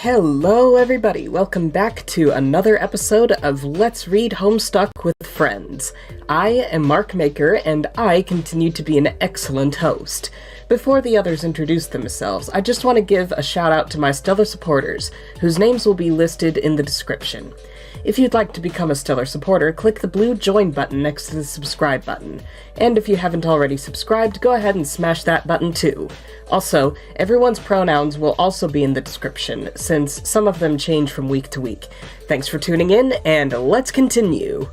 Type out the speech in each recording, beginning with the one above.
Hello everybody, welcome back to another episode of Let's Read Homestuck with Friends. I am Mark Maker, and I continue to be an excellent host. Before the others introduce themselves, I just want to give a shout out to my stellar supporters, whose names will be listed in the description. If you'd like to become a stellar supporter, click the blue join button next to the subscribe button. And if you haven't already subscribed, go ahead and smash that button too. Also, everyone's pronouns will also be in the description, since some of them change from week to week. Thanks for tuning in, and let's continue.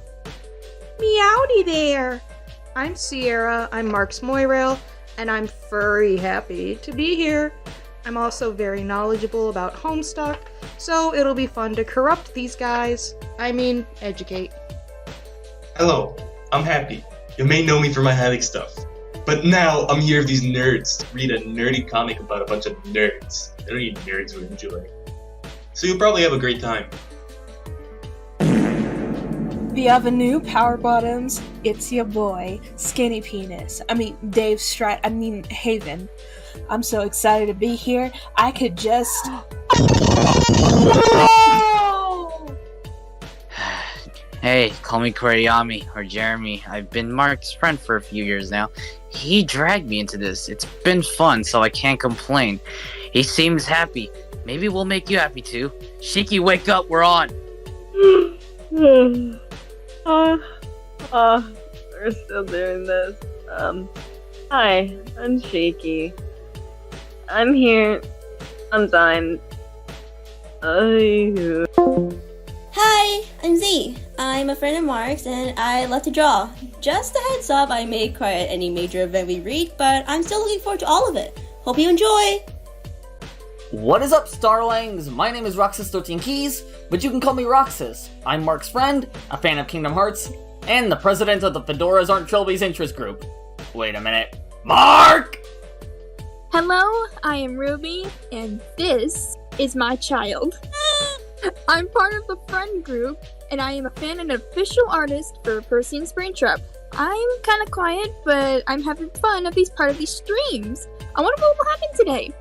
Meowdy there! I'm Sierra, I'm Mark's Moirail, and I'm furry happy to be here. I'm also very knowledgeable about Homestuck, so it'll be fun to corrupt these guys. I mean, educate. Hello, I'm Happy. You may know me for my Haddock stuff. But now I'm here with these nerds to read a nerdy comic about a bunch of nerds. I don't need nerds who enjoy. So you'll probably have a great time. The other new Power Bottoms, it's your boy, Skinny Penis. Dave Haven. I'm so excited to be here. I could just... Hey, call me Kurayami or Jeremy. I've been Mark's friend for a few years now. He dragged me into this. It's been fun, so I can't complain. He seems happy. Maybe we'll make you happy too. Shikki, wake up, we're on! We're still doing this. Hi, I'm Shikki. I'm here sometimes. Hi, I'm Zii. I'm a friend of Mark's and I love to draw. Just a heads up, I may cry at any major event we read, but I'm still looking forward to all of it. Hope you enjoy! What is up, Starlings? My name is Roxas 13 Keys, but you can call me Roxas. I'm Mark's friend, a fan of Kingdom Hearts, and the president of the Fedoras Aren't Trilby's interest group. Wait a minute. Mark! Hello, I am Ruby, and this is my child. I'm part of the friend group, and I am a fan and official artist for PERCY and SPRINGTRAP. I'm kind of quiet, but I'm having fun at these part of these streams. I wonder what will happen today.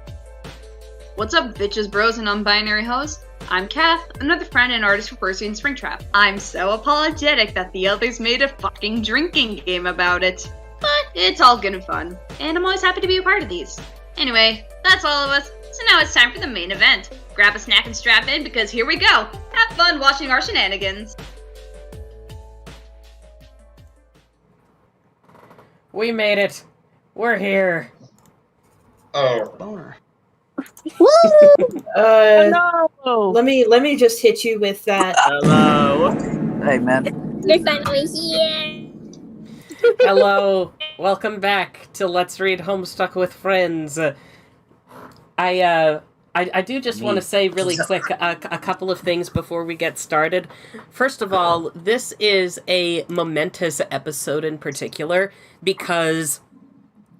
What's up, bitches, bros, and non-binary hoes? I'm Cath, another friend and artist for PERCY and SPRINGTRAP. I'm so apologetic that the others made a fucking drinking game about it. But it's all good and fun, and I'm always happy to be a part of these. Anyway, that's all of us, so now it's time for the main event. Grab a snack and strap in, because here we go! Have fun watching our shenanigans! We made it. We're here. Oh. Boner. No! Let me just hit you with that. Hello. Hey, man. They're finally here. Hello, welcome back to Let's Read Homestuck with Friends. I do just want to say really quick a couple of things before we get started. First of all, this is a momentous episode in particular, because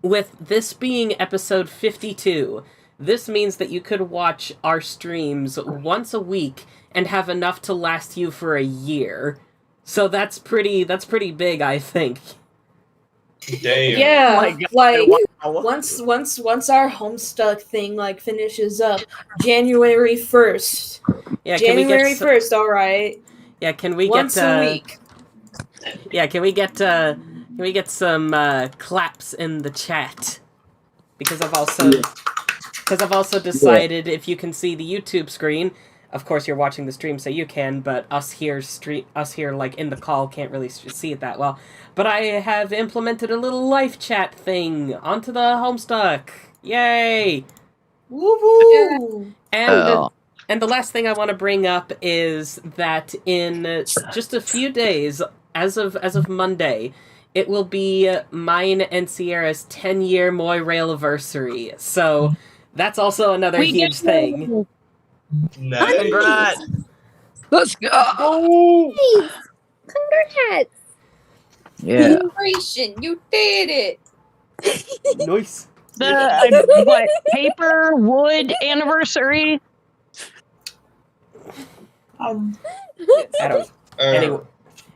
with this being episode 52, this means that you could watch our streams once a week and have enough to last you for a year. So that's pretty big, I think. Damn. Yeah, Wow. once our Homestuck thing finishes up, January 1st. Yeah, January 1st, all right. Yeah, can we Once get a week. Yeah, can we get some claps in the chat? Because I've also decided if you can see the YouTube screen, of course you're watching the stream so you can, but us here in the call can't really see it that well. But I have implemented a little live chat thing onto the Homestuck. Yay! Woo-hoo! And the last thing I want to bring up is that in just a few days, as of Monday, it will be mine and Sierra's 10-year Moirail anniversary. So that's also another huge thing. Nice. Congrats! Let's go! Hey, congrats! Yeah. Celebration, you did it! Nice. The paper wood anniversary?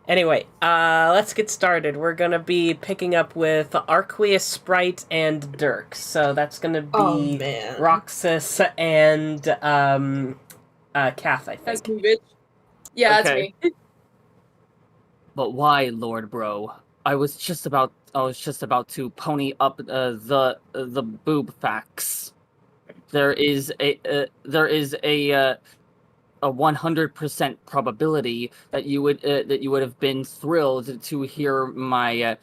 Anyway, let's get started. We're gonna be picking up with Arquiussprite and Dirk. So that's gonna be Roxas and Cath, I That's think. me, bitch. Yeah, Okay. that's me. But why, Lord Bro? I was just about to pony up the boob facts. There is a 100% probability that you would have been thrilled to hear my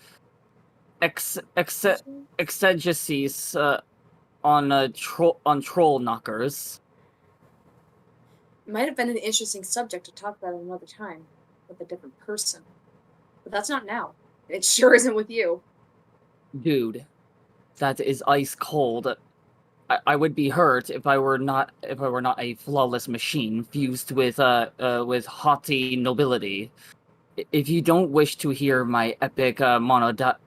exegesis on troll knockers. It might have been an interesting subject to talk about another time with a different person. But that's not now. It sure isn't with you. Dude, that is ice cold. I would be hurt if I were not a flawless machine fused with haughty nobility. If you don't wish to hear my epic mono-dialogue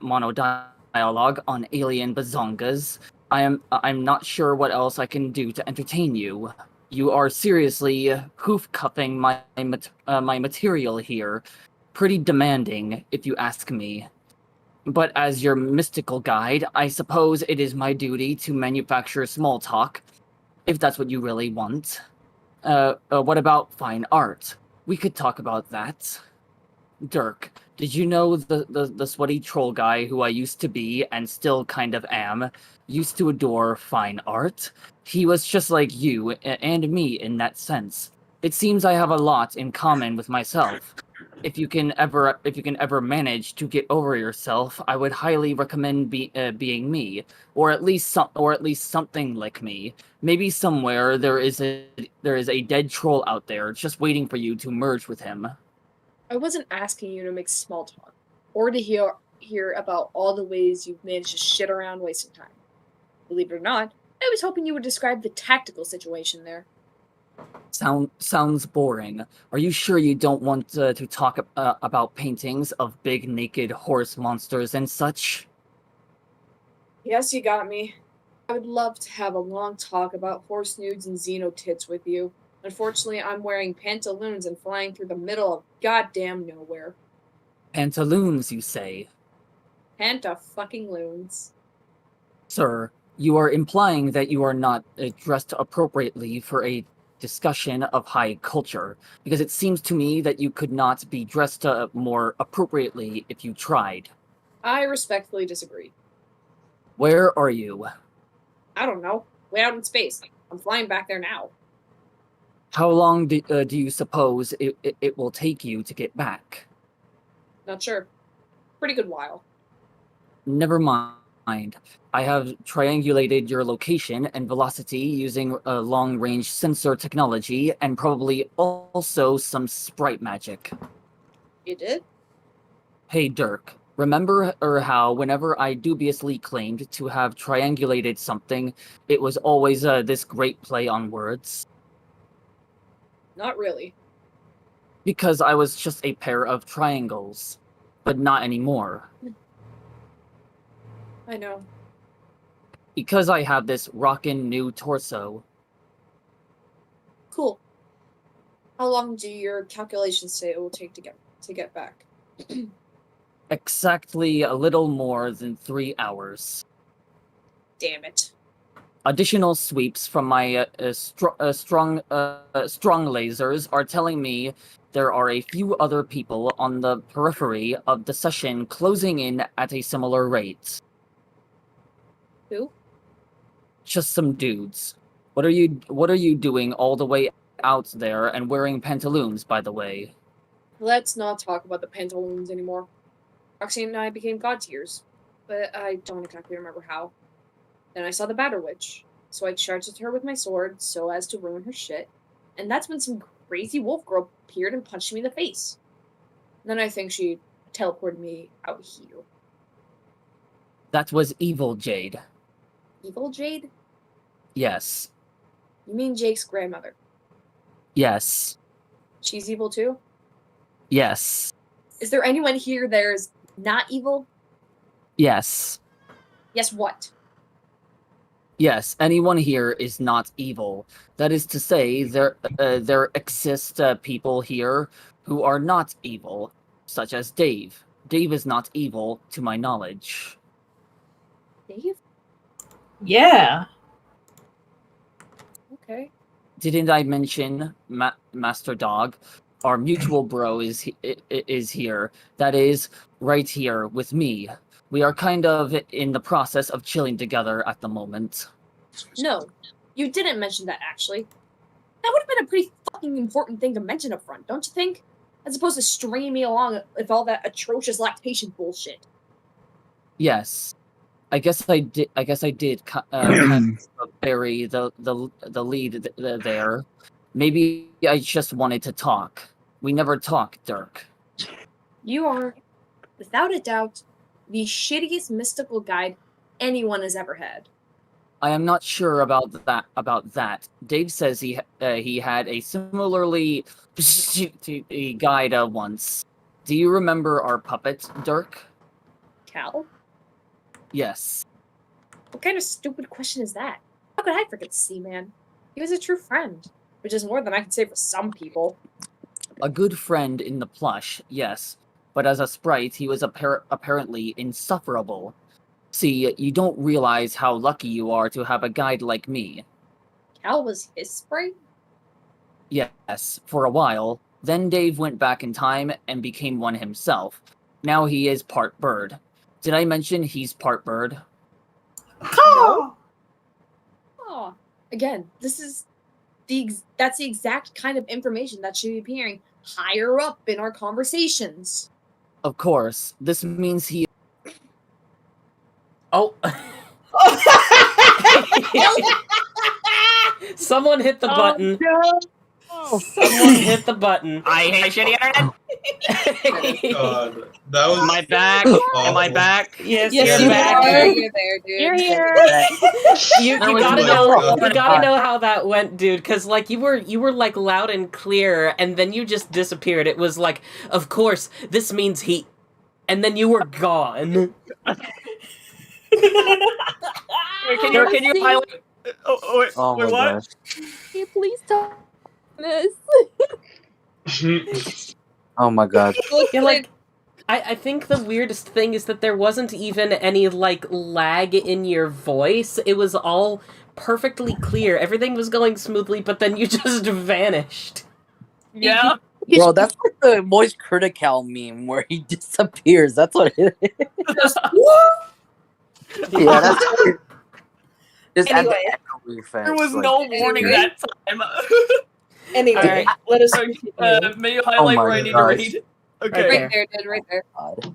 on alien bazongas, I'm not sure what else I can do to entertain you. You are seriously hoof-cuffing my material here. Pretty demanding, if you ask me. But as your mystical guide, I suppose it is my duty to manufacture small talk, if that's what you really want. What about fine art? We could talk about that. Dirk, did you know the sweaty troll guy who I used to be, and still kind of am, used to adore fine art? He was just like you, and me in that sense. It seems I have a lot in common with myself. If you can ever manage to get over yourself, I would highly recommend being me, or at least something like me. Maybe somewhere there is a dead troll out there just waiting for you to merge with him. I wasn't asking you to make small talk, or to hear about all the ways you've managed to shit around wasting time. Believe it or not, I was hoping you would describe the tactical situation there. Sounds boring. Are you sure you don't want to talk about paintings of big naked horse monsters and such? Yes, you got me. I would love to have a long talk about horse nudes and xeno tits with you. Unfortunately, I'm wearing pantaloons and flying through the middle of goddamn nowhere. Pantaloons, you say? Panta-fucking-loons. Sir, you are implying that you are not dressed appropriately for a discussion of high culture, because it seems to me that you could not be dressed more appropriately if you tried. I respectfully disagree. Where are you? I don't know. Way out in space. I'm flying back there now. How long do you suppose it will take you to get back? Not sure. Pretty good while. Never mind. I have triangulated your location and velocity using a long-range sensor technology and probably also some sprite magic. You did? Hey Dirk, remember how whenever I dubiously claimed to have triangulated something, it was always this great play on words? Not really. Because I was just a pair of triangles. But not anymore. I know. Because I have this rockin' new torso. Cool. How long do your calculations say it will take to get back? Exactly a little more than 3 hours. Damn it. Additional sweeps from my strong lasers are telling me there are a few other people on the periphery of the session closing in at a similar rate. Who? Just some dudes. What are you doing all the way out there and wearing pantaloons, by the way? Let's not talk about the pantaloons anymore. Roxy and I became god tiers, but I don't exactly remember how. Then I saw the Batter Witch, so I charged at her with my sword so as to ruin her shit, and that's when some crazy wolf girl appeared and punched me in the face. Then I think she teleported me out here. That was evil Jade. Evil Jade? Yes. You mean Jake's grandmother? Yes. She's evil too? Yes. Is there anyone here there's not evil? Yes. Yes, what? Yes, anyone here is not evil. That is to say, there exist people here who are not evil, such as Dave. Dave is not evil, to my knowledge. Dave? Yeah. Okay. didn't I mention Master Dog? Our mutual bro is here. That is, right here with me. We are kind of in the process of chilling together at the moment. No, you didn't mention that, actually. That would have been a pretty fucking important thing to mention up front, don't you think? As opposed to stringing me along with all that atrocious lactation bullshit. Yes. I guess I did kind of bury the lead there. Maybe I just wanted to talk. We never talk, Dirk. You are, without a doubt, the shittiest mystical guide anyone has ever had. I am not sure about that. Dave says he had a similarly guide once. Do you remember our puppet, Dirk? Cal? Yes. What kind of stupid question is that? How could I forget Seaman? He was a true friend, which is more than I can say for some people. A good friend in the plush, yes. But as a sprite, he was apparently insufferable. See, you don't realize how lucky you are to have a guide like me. Cal was his sprite? Yes, for a while. Then Dave went back in time and became one himself. Now he is part bird. Did I mention he's part bird? No. Oh, again, that's the exact kind of information that should be appearing higher up in our conversations. Of course. This means he... Oh. Someone hit the button. No. Someone hit the button. I hate shitty internet. God, that was Am I back? Am I back? Yes, Yes, you're you back. are. You're there, dude. You're here. You That was gotta my know fault. you gotta know how that went, dude, because like you were like loud and clear and then you just disappeared. It was like, of course, this means he, and then you were gone. Wait, can you highlight? Wait, Can what? you please tell this? Oh my god. Yeah, like I think the weirdest thing is that there wasn't even any like lag in your voice. It was all perfectly clear. Everything was going smoothly, but then you just vanished. Yeah. Bro, that's like the Moist Critical meme where he disappears. That's what it is. Yeah, that's weird. Just add the Anyway. echo effect. There was like- no warning that time. Anyway, Alright. let us May you highlight my where I need to gosh. read? Okay. Right right there, dude, right there. God.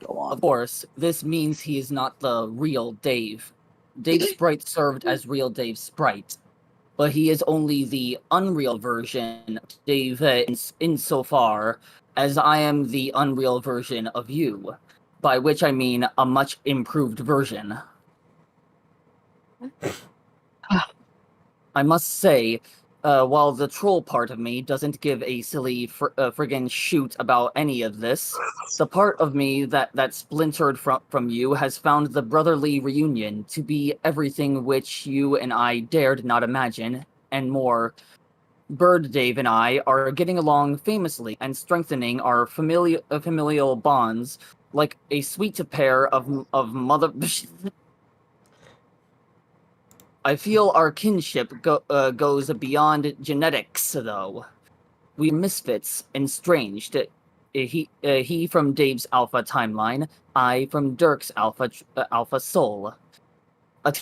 Go on. Of course, this means he is not the real Dave. Dave Sprite served as real Dave Sprite, but he is only the unreal version of Dave insofar as I am the unreal version of you, by which I mean a much improved version. I must say, while the troll part of me doesn't give a silly friggin' shoot about any of this, the part of me that splintered from you has found the brotherly reunion to be everything which you and I dared not imagine, and more. Bird Dave and I are getting along famously and strengthening our familial bonds like a sweet pair of mother... I feel our kinship goes beyond genetics, though. We're misfits and estranged. He from Dave's alpha timeline, I from Dirk's alpha soul. A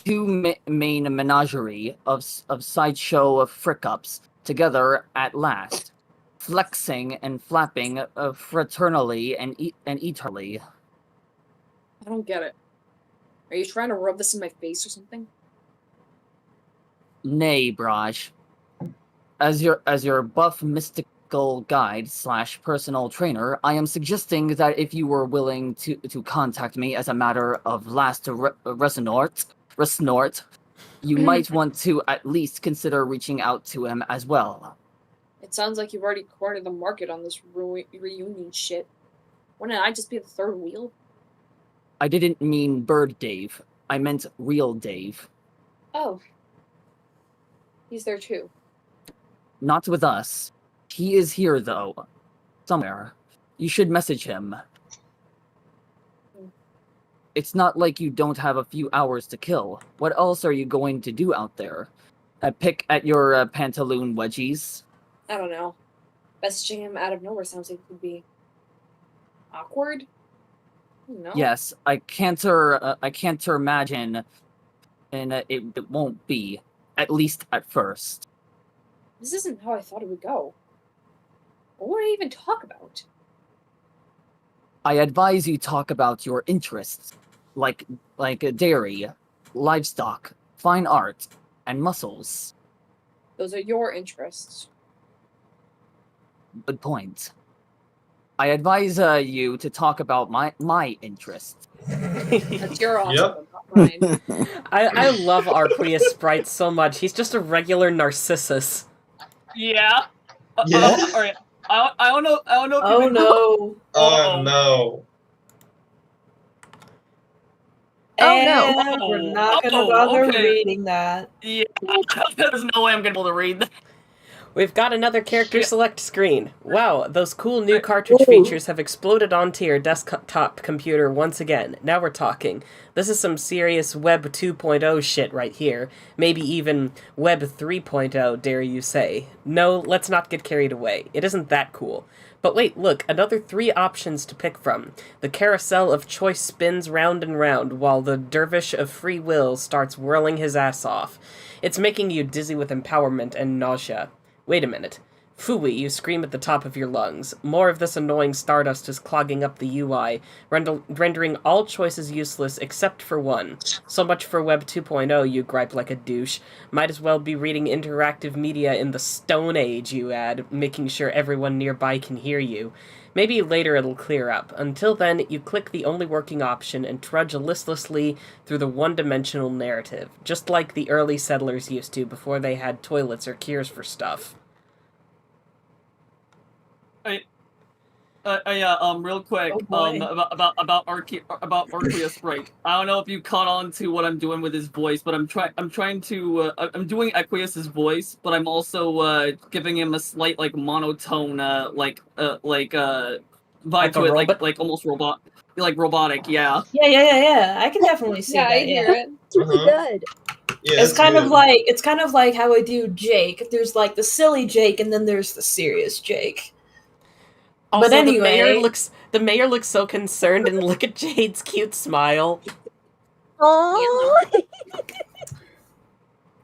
main menagerie of sideshow frick-ups together at last, flexing and flapping fraternally and eternally. I don't get it. Are you trying to rub this in my face or something? Nay, Braj. As your buff mystical guide / personal trainer, I am suggesting that if you were willing to contact me as a matter of last resort, you might want to at least consider reaching out to him as well. It sounds like you've already cornered the market on this reunion shit. Wouldn't I just be the third wheel? I didn't mean Bird Dave. I meant real Dave. Oh. He's there too. Not with us. He is here, though. Somewhere. You should message him. It's not like you don't have a few hours to kill. What else are you going to do out there? pick at your pantaloon wedgies. I don't know. Best jam out of nowhere sounds like it would be awkward. No. Yes, I can't imagine, and it won't be, at least at first. This isn't how I thought it would go. What would I even talk about? I advise you talk about your interests, like dairy, livestock, fine art, and muscles. Those are your interests. Good point. I advise you to talk about my interests. That's your awesome, Yep. not mine. I love Arquiussprite so much. He's just a regular Narcissus. Yeah. Yeah. All right. I don't know. If Oh you no. Oh no. And we're not gonna bother okay. reading that. Yeah. There's no way I'm gonna be able to read that. We've got another character select screen. Wow, those cool new cartridge features have exploded onto your desktop computer once again. Now we're talking. This is some serious Web 2.0 shit right here. Maybe even Web 3.0, dare you say. No, let's not get carried away. It isn't that cool. But wait, look, another 3 options to pick from. The carousel of choice spins round and round, while the dervish of free will starts whirling his ass off. It's making you dizzy with empowerment and nausea. Wait a minute. Phooey, you scream at the top of your lungs. More of this annoying stardust is clogging up the UI, rendering all choices useless except for one. So much for Web 2.0, you gripe like a douche. Might as well be reading interactive media in the Stone Age, you add, making sure everyone nearby can hear you. Maybe later it'll clear up. Until then, you click the only working option and trudge listlessly through the one-dimensional narrative, just like the early settlers used to before they had toilets or cures for stuff. Real quick, Oh, about Arquiussprite. I don't know if you caught on to what I'm doing with his voice, but I'm trying to I'm doing Arquius's voice, but I'm also giving him a slight like monotone vibe Like to a it, robot? like almost robotic, yeah. Yeah. I can definitely see that. I hear it. It's really good. Yeah, It's that's kind good. of like how I do Jake. There's like the silly Jake, and then there's the serious Jake. Also, But anyway, the mayor looks so concerned, and look at Jade's cute smile. Aww.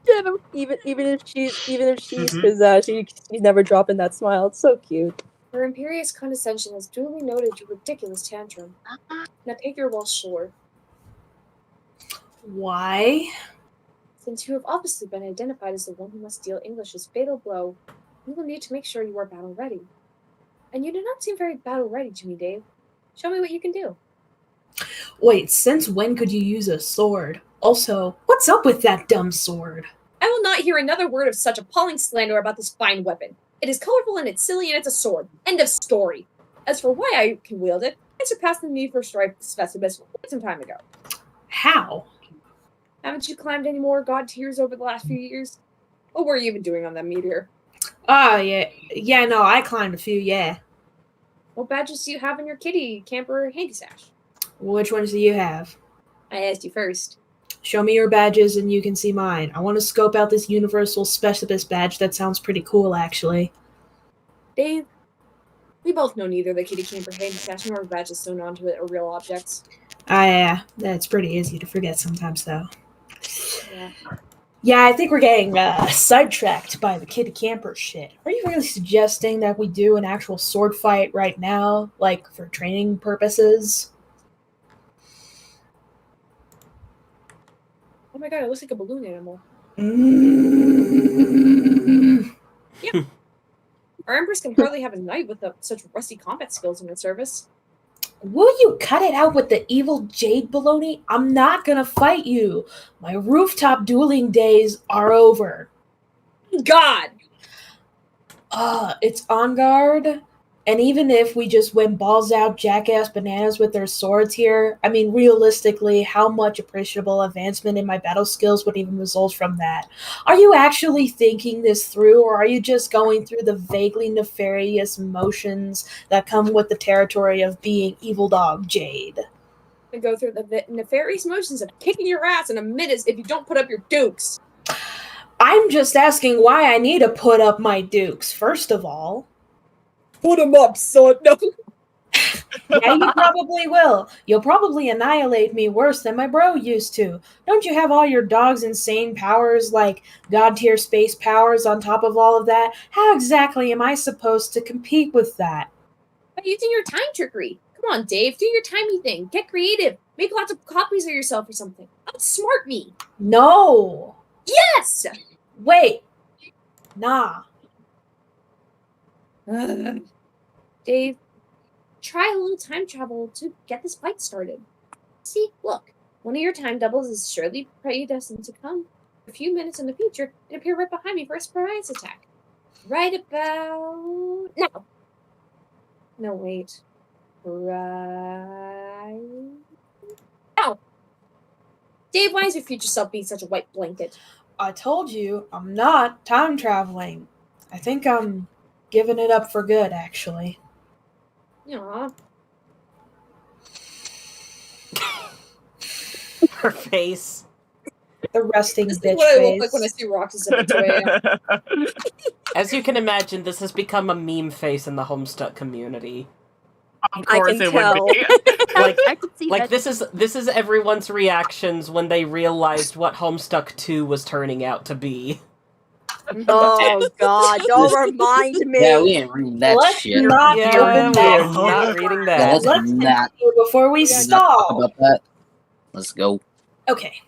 Get him. Even if she's because she's never dropping that smile. It's so cute. Her imperious condescension has duly noted your ridiculous tantrum. Now take your Welsh sword. why? Since you have obviously been identified as the one who must deal English's fatal blow, you will need to make sure you are battle ready. And you do not seem very battle ready to me, Dave. Show me what you can do. Wait, since when could you use a sword? Also, what's up with that dumb sword? I will not hear another word of such appalling slander about this fine weapon. It is colorful and it's silly and it's a sword. End of story. As for why I can wield it, I surpassed the need for strife specimens quite some time ago. How? Haven't you climbed any more god tiers over the last few years? What were you even doing on that meteor? Oh, yeah, no, I climbed a few, yeah. What badges do you have in your kitty camper handy stash? Which ones do you have? I asked you first. Show me your badges and you can see mine. I want to scope out this universal specialist badge. That sounds pretty cool, actually. Dave, we both know neither the kitty camper handy stash nor badges sewn onto it are real objects. Yeah, that's pretty easy to forget sometimes, though. Yeah. Yeah, I think we're getting sidetracked by the kitty camper shit. Are you really suggesting that we do an actual sword fight right now, like for training purposes? Oh my god, it looks like a balloon animal. Yeah. Our Empress can hardly have a knight with such rusty combat skills in its service. Will you cut it out with the evil Jade baloney? I'm not gonna fight you. My rooftop dueling days are over. God! It's on guard. And even if we just went balls out jackass bananas with their swords here, I mean, realistically, how much appreciable advancement in my battle skills would even result from that? Are you actually thinking this through, or are you just going through the vaguely nefarious motions that come with the territory of being evil dog Jade? And go through the nefarious motions of kicking your ass in a minute if you don't put up your dukes. I'm just asking why I need to put up my dukes, first of all. Put him up, son. No. Yeah, you probably will. You'll probably annihilate me worse than my bro used to. Don't you have all your dog's insane powers, like god-tier space powers on top of all of that? How exactly am I supposed to compete with that? By using your time trickery. Come on, Dave, do your timey thing. Get creative. Make lots of copies of yourself or something. Outsmart me. No! Yes! Wait. Nah. Dave, try a little time travel to get this fight started. See, look. One of your time doubles is surely predestined to come a few minutes in the future and appear right behind me for a surprise attack. Right about now. No, wait. Right now. Dave, why is your future self being such a white blanket? I told you, I'm not time traveling. I think I'm giving it up for good, actually. Aw. Her face. The resting This bitch is what I face. look like when I see Roxas at 2 a.m. As you can imagine, this has become a meme face in the Homestuck community. Of course it would be. Like, I could see that. this is everyone's reactions when they realized what Homestuck 2 was turning out to be. Oh God! Don't remind me. Yeah, we ain't reading that Let's shit. not Yeah, open that. we're not reading Yeah, that. let's Let's not, continue before we let's not talk stall. about that. Let's go. Okay.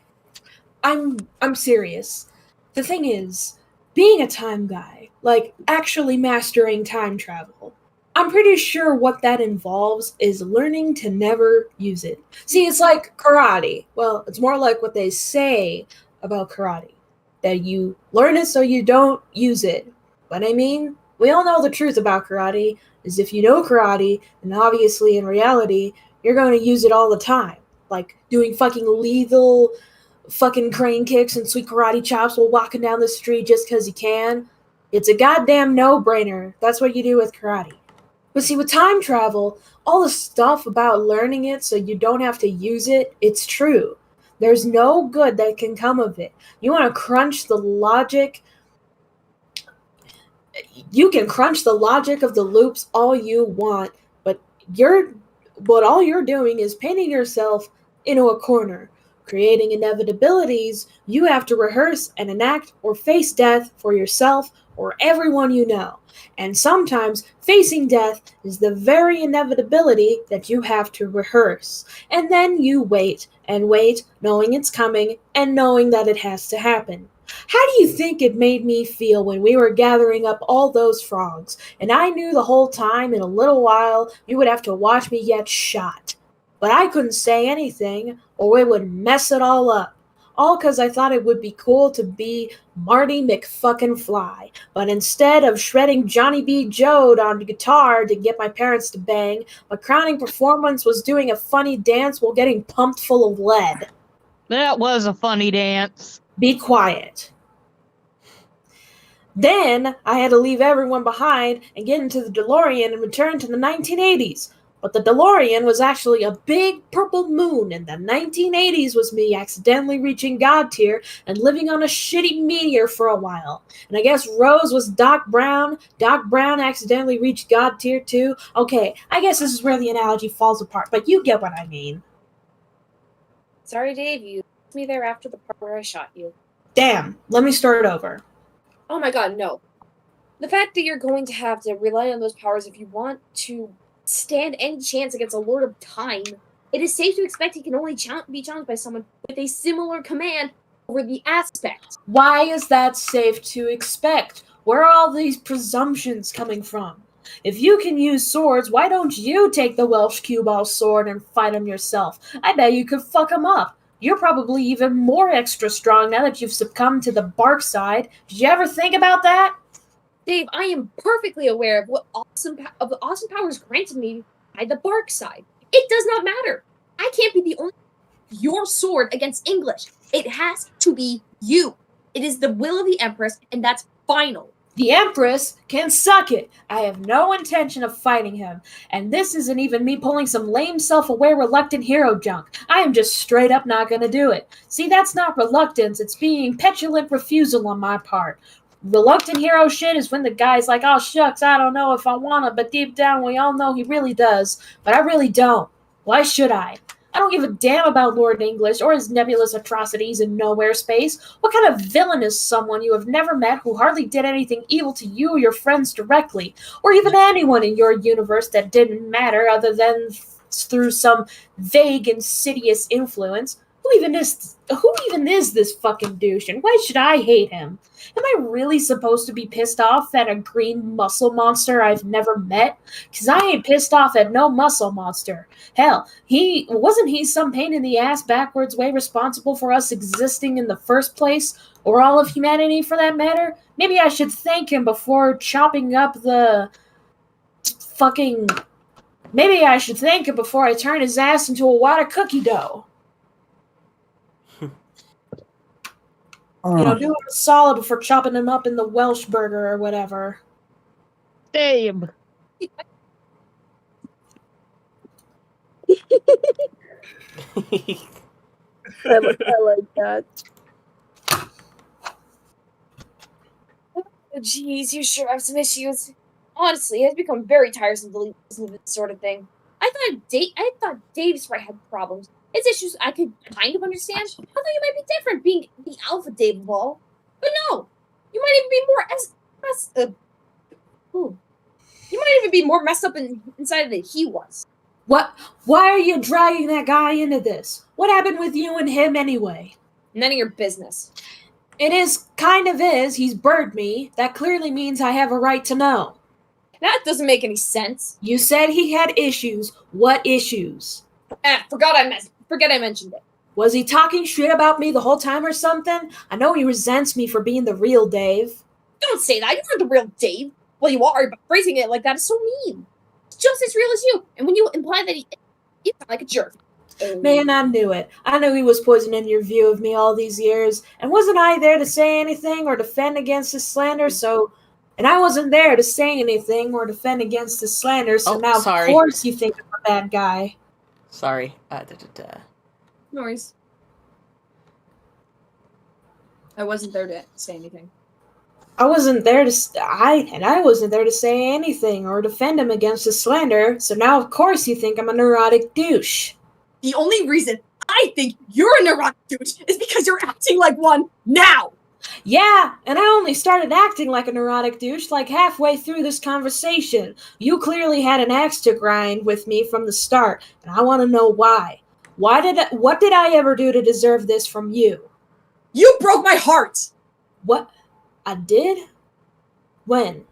I'm serious. The thing is, being a time guy, like actually mastering time travel, I'm pretty sure what that involves is learning to never use it. See, it's like karate. Well, it's more like what they say about karate. That you learn it so you don't use it. But I mean, we all know the truth about karate is if you know karate, then obviously in reality, you're going to use it all the time. Like doing fucking lethal fucking crane kicks and sweet karate chops while walking down the street just because you can. It's a goddamn no-brainer. That's what you do with karate. But see, with time travel, all the stuff about learning it so you don't have to use it, it's true. There's no good that can come of it. You want to crunch the logic. You can crunch the logic of the loops all you want, but all you're doing is painting yourself into a corner. Creating inevitabilities, you have to rehearse and enact or face death for yourself or everyone you know. And sometimes facing death is the very inevitability that you have to rehearse. And then you wait and wait, knowing it's coming and knowing that it has to happen. How do you think it made me feel when we were gathering up all those frogs, and I knew the whole time in a little while you would have to watch me get shot? But I couldn't say anything, or it would mess it all up. All because I thought it would be cool to be Marty McFucking-Fly. But instead of shredding Johnny B. Jode on the guitar to get my parents to bang, my crowning performance was doing a funny dance while getting pumped full of lead. That was a funny dance. Be quiet. Then I had to leave everyone behind and get into the DeLorean and return to the 1980s. But the DeLorean was actually a big purple moon, and the 1980s was me accidentally reaching God tier and living on a shitty meteor for a while. And I guess Rose was Doc Brown. Doc Brown accidentally reached God tier too. Okay, I guess this is where the analogy falls apart, but you get what I mean. Sorry, Dave, you left me there after the part where I shot you. Damn, let me start over. Oh my god, no. The fact that you're going to have to rely on those powers if you want to stand any chance against a Lord of Time, it is safe to expect he can only be challenged by someone with a similar command over the aspect. Why is that safe to expect? Where are all these presumptions coming from? If you can use swords, why don't you take the Welsh cue ball sword and fight him yourself? I bet you could fuck him up. You're probably even more extra strong now that you've succumbed to the bark side. Did you ever think about that? Dave, I am perfectly aware of the awesome powers granted me by the bark side. It does not matter. I can't be the only your sword against English. It has to be you. It is the will of the Empress, and that's final. The Empress can suck it. I have no intention of fighting him. And this isn't even me pulling some lame, self-aware, reluctant hero junk. I am just straight up not gonna do it. See, that's not reluctance. It's being petulant refusal on my part. Reluctant hero shit is when the guy's like, oh shucks, I don't know if I wanna, but deep down we all know he really does. But I really don't. Why should I? I don't give a damn about Lord English or his nebulous atrocities in nowhere space. What kind of villain is someone you have never met who hardly did anything evil to you or your friends directly, or even anyone in your universe that didn't matter other than through some vague, insidious influence? Who even is this fucking douche, and why should I hate him? Am I really supposed to be pissed off at a green muscle monster I've never met? Because I ain't pissed off at no muscle monster. Hell, wasn't he some pain in the ass backwards way responsible for us existing in the first place? Or all of humanity for that matter? Maybe I should thank him before chopping up the fucking... Maybe I should thank him before I turn his ass into a wad of cookie dough. Do him a solid before chopping him up in the Welsh burger or whatever. Same. I like that. Oh, jeez, you sure have some issues. Honestly, it's become very tiresome to listen to this sort of thing. I thought Dave's Sprite had problems. His issues I could kind of understand. I thought you might be different, being the alpha Dave of all. But no, you might even be you might even be more messed up inside than he was. What? Why are you dragging that guy into this? What happened with you and him anyway? None of your business. It is kind of is. He's bird me. That clearly means I have a right to know. That doesn't make any sense. You said he had issues. What issues? Forget I mentioned it. Was he talking shit about me the whole time or something? I know he resents me for being the real Dave. Don't say that. You aren't the real Dave. Well, you are, but phrasing it like that is so mean. He's just as real as you. And when you imply that you sound like a jerk. Man, I knew it. I knew he was poisoning your view of me all these years. And wasn't I there to say anything or defend against his slander? And I wasn't there to say anything or defend against his slander, so now sorry. Of course you think I'm a bad guy. Sorry. No worries. I wasn't there to say anything. I wasn't there to say anything or defend him against his slander, so now of course you think I'm a neurotic douche. The only reason I think you're a neurotic douche is because you're acting like one now! Yeah, and I only started acting like a neurotic douche like halfway through this conversation. You clearly had an axe to grind with me from the start, and I want to know why. What did I ever do to deserve this from you? You broke my heart! What? I did? When?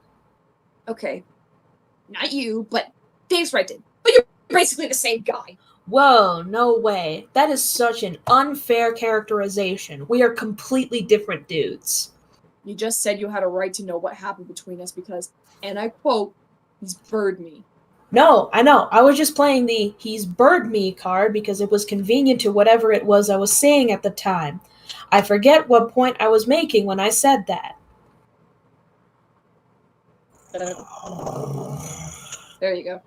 Okay. Not you, but Dave's right did. But you're basically the same guy. Whoa, no way. That is such an unfair characterization. We are completely different dudes. You just said you had a right to know what happened between us because, and I quote, he's bird me. No, I know. I was just playing the he's bird me card because it was convenient to whatever it was I was saying at the time. I forget what point I was making when I said that. There you go.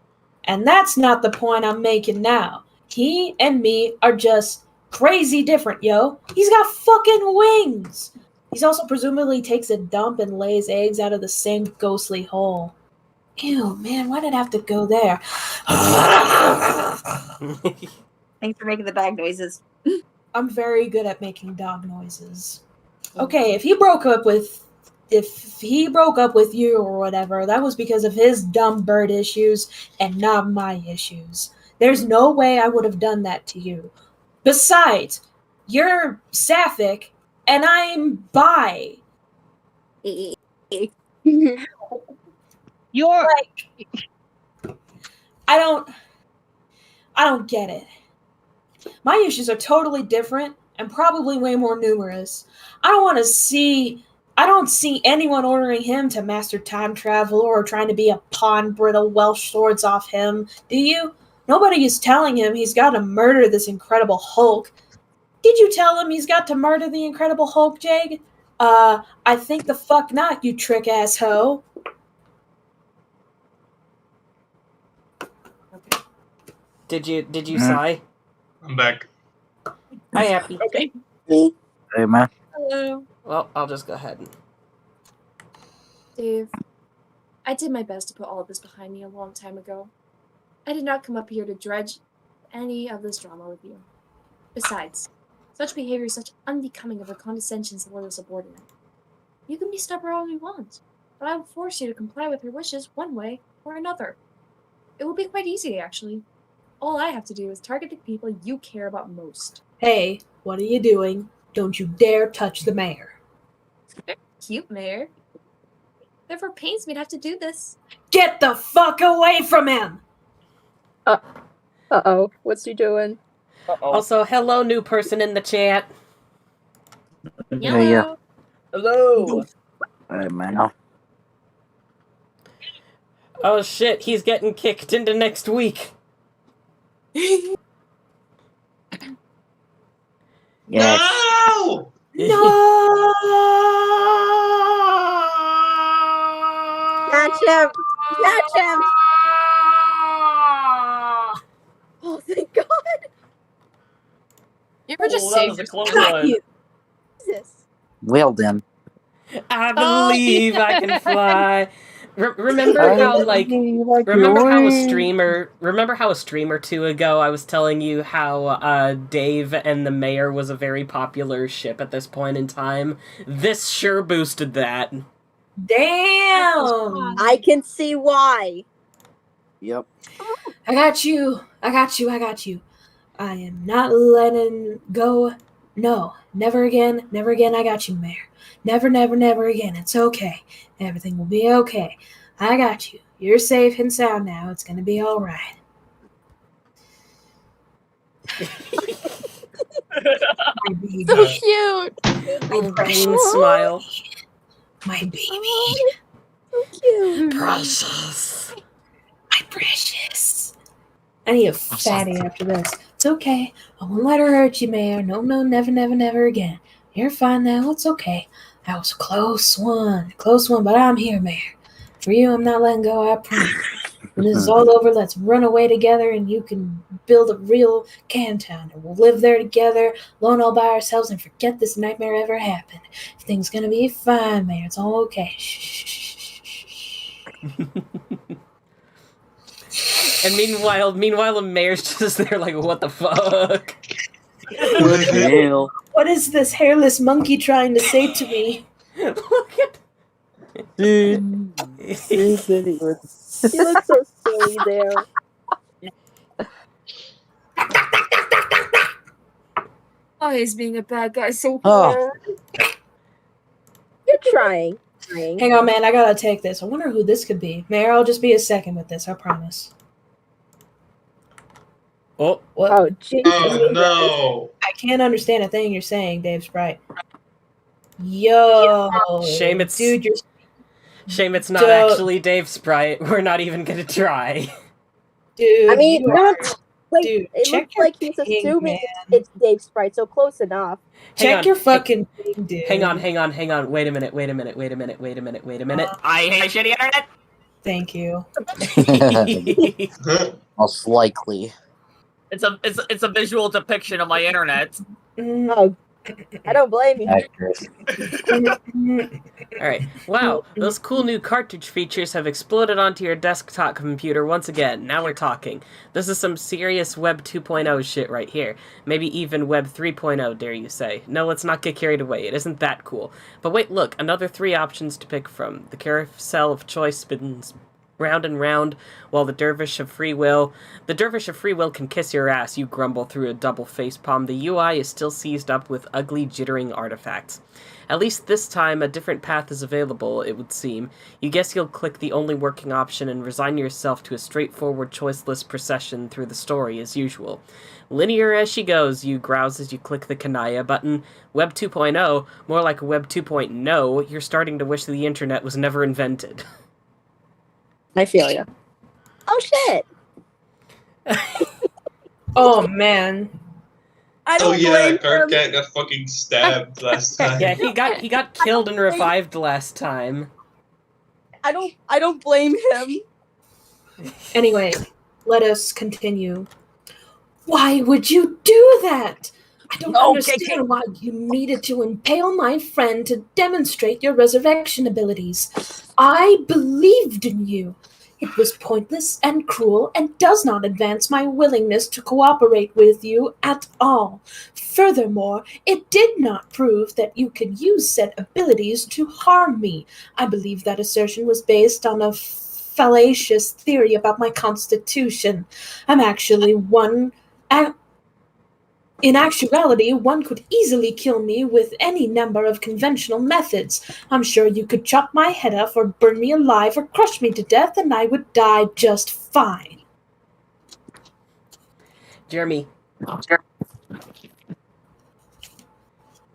And that's not the point I'm making now. He and me are just crazy different, yo. He's got fucking wings. He's also presumably takes a dump and lays eggs out of the same ghostly hole. Ew, man, why did I have to go there? Thanks for making the dog noises. I'm very good at making dog noises. Okay, if he broke up with you or whatever, that was because of his dumb bird issues and not my issues. There's no way I would have done that to you. Besides, you're sapphic and I'm bi. You're like, I don't get it. My issues are totally different and probably way more numerous. I don't see anyone ordering him to master time travel or trying to be a pawn brittle Welsh swords off him. Do you? Nobody is telling him he's got to murder this Incredible Hulk. Did you tell him he's got to murder the Incredible Hulk, Jade? I think the fuck not, you trick-ass hoe. Did you sigh? I'm back. Hi, Happy. Okay. Hey, man. Hello. Well, I'll just go ahead and... Dave, I did my best to put all of this behind me a long time ago. I did not come up here to dredge any of this drama with you. Besides, such behavior is such unbecoming of a condescension toward a subordinate. You can be stubborn all you want, but I will force you to comply with your wishes one way or another. It will be quite easy, actually. All I have to do is target the people you care about most. Hey, what are you doing? Don't you dare touch the mayor. Cute, Mayor. Therefore pains me to have to do this. Get the fuck away from him! Uh-oh. What's he doing? Also, hello, new person in the chat. Yeah. Hello. Hey, man. Oh shit, he's getting kicked into next week. Yes. No! No! Catch him! Catch him! Oh, thank God! You ever just Oh, that save was a yourself? close one. Jesus. Well then. I believe I can fly. Remember how a stream or two ago I was telling you how Dave and the mayor was a very popular ship at this point in time? This sure boosted that. Damn! I can see why. Yep. I got you. I am not letting go. No, never again, I got you, Mayor. Never, never, never again. It's okay. Everything will be okay. I got you. You're safe and sound now. It's gonna be alright. My baby. So cute! Little green smile. My baby. So cute. Precious. My precious. I need a fatty after this. It's okay. I won't let her hurt you, Mayor. No, never, never, never again. You're fine now. It's okay. That was a close one, but I'm here, Mayor. For you, I'm not letting go, I promise. When this is all over, let's run away together and you can build a real Canton. And we'll live there together, alone all by ourselves, and forget this nightmare ever happened. Everything's gonna be fine, Mayor. It's all okay. Shh. And meanwhile, the mayor's just there like, what the fuck? What is this hairless monkey trying to say to me? Look at... Dude. You look so silly there. Oh, he's being a bad guy so Oh. hard. You're trying. Hang on, man. I gotta take this. I wonder who this could be. Mayor, I'll just be a second with this. I promise. Oh. What? Oh, jeez. Oh no! I can't understand a thing you're saying, Dave Sprite. Yo. Shame it's... Dude, you're... Shame it's not actually Dave Sprite. We're not even gonna try. Dude. I mean, not... Like, Dude, it check looks your like he's ping, assuming man. it's Dave Sprite, so close enough. Check your fucking thing, dude. Hang on. Wait a minute. I hate shitty internet. Thank you. Most likely. It's a visual depiction of my internet. Oh, I don't blame you. Accurate. Alright. Wow, those cool new cartridge features have exploded onto your desktop computer once again. Now we're talking. This is some serious Web 2.0 shit right here. Maybe even Web 3.0, dare you say. No, let's not get carried away. It isn't that cool. But wait, look, another 3 options to pick from. The carousel of choice spins round and round, while the dervish of free will can kiss your ass, you grumble through a double facepalm. The UI is still seized up with ugly, jittering artifacts. At least this time, a different path is available, it would seem. You guess you'll click the only working option and resign yourself to a straightforward, choiceless procession through the story as usual. Linear as she goes, you grouse as you click the Kanaya button. Web 2.0, more like Web 2.0, you're starting to wish the internet was never invented. I feel ya. Oh, shit. Oh, man. I Oh don't yeah, blame him. Carcat got fucking stabbed last time. Yeah, he got killed and revived last time. I don't blame him. Anyway, let us continue. Why would you do that? I don't understand why you needed to impale my friend to demonstrate your resurrection abilities. I believed in you. It was pointless and cruel and does not advance my willingness to cooperate with you at all. Furthermore, it did not prove that you could use said abilities to harm me. I believe that assertion was based on a fallacious theory about my constitution. In actuality, one could easily kill me with any number of conventional methods. I'm sure you could chop my head off or burn me alive or crush me to death and I would die just fine. Jeremy.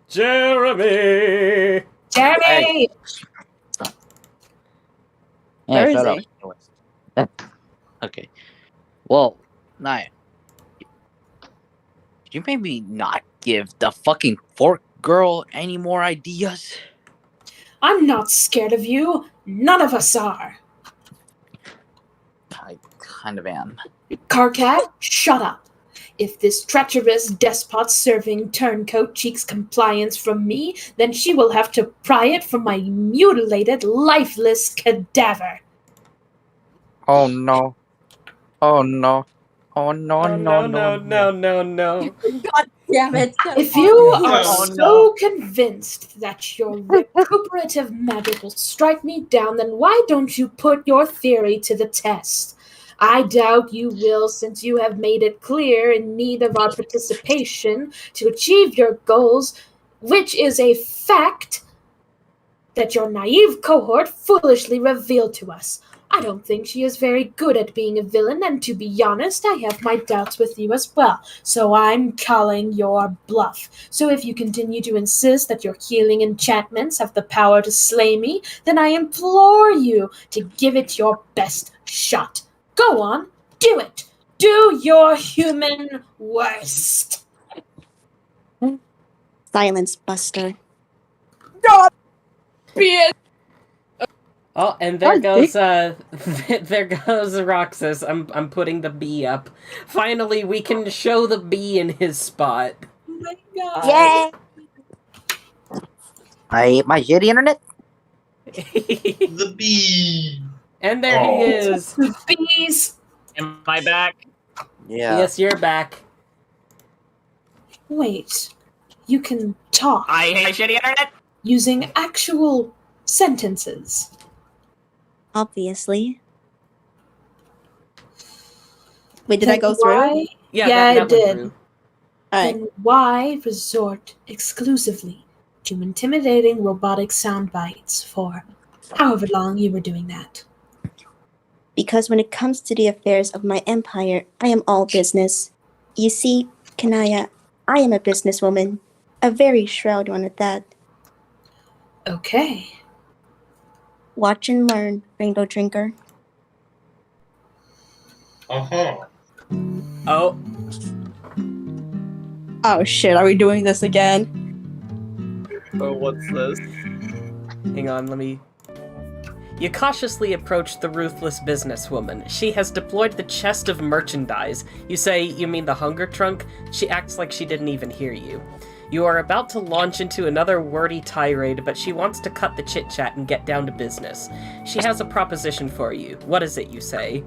Jeremy! Hey, Where is shut up. Okay. Well, Naya, you maybe not give the fucking fork girl any more ideas? I'm not scared of you. None of us are. I kind of am. Carcat, shut up. If this treacherous despot serving turncoat seeks compliance from me, then she will have to pry it from my mutilated, lifeless cadaver. Oh no. Oh no. Oh no, Oh, no. God damn it. If you are Oh, so convinced that your recuperative magic will strike me down, then why don't you put your theory to the test? I doubt you will, since you have made it clear in need of our participation to achieve your goals, which is a fact that your naive cohort foolishly revealed to us. I don't think she is very good at being a villain, and to be honest, I have my doubts with you as well, so I'm calling your bluff. So if you continue to insist that your healing enchantments have the power to slay me, then I implore you to give it your best shot. Go on, do it! Do your human worst! Silence, Buster. Oh, and there goes there goes Roxas. I'm putting the bee up. Finally, we can show the bee in his spot. Oh my god. Yeah. My shitty internet? The bee. And there he is. Bees! Am I back? Yeah. Yes, you're back. Wait, you can talk I hate shitty internet. using actual sentences. Obviously. Wait, did I go Why- through? Yeah, Yeah, that I went did. through. Alright. Then why resort exclusively to intimidating robotic sound bites for however long you were doing that? Because when it comes to the affairs of my empire, I am all business. You see, Kanaya, I am a businesswoman. A very shrewd one at that. Okay. Watch and learn, Rainbow Drinker. Uh-huh. Oh, Oh shit, are we doing this again? Oh, what's this? hang on, let me... You cautiously approach the ruthless businesswoman. She has deployed the chest of merchandise. You say, you mean the hunger trunk? She acts like she didn't even hear you. You are about to launch into another wordy tirade, but she wants to cut the chit-chat and get down to business. She has a proposition for you. What is it, you say?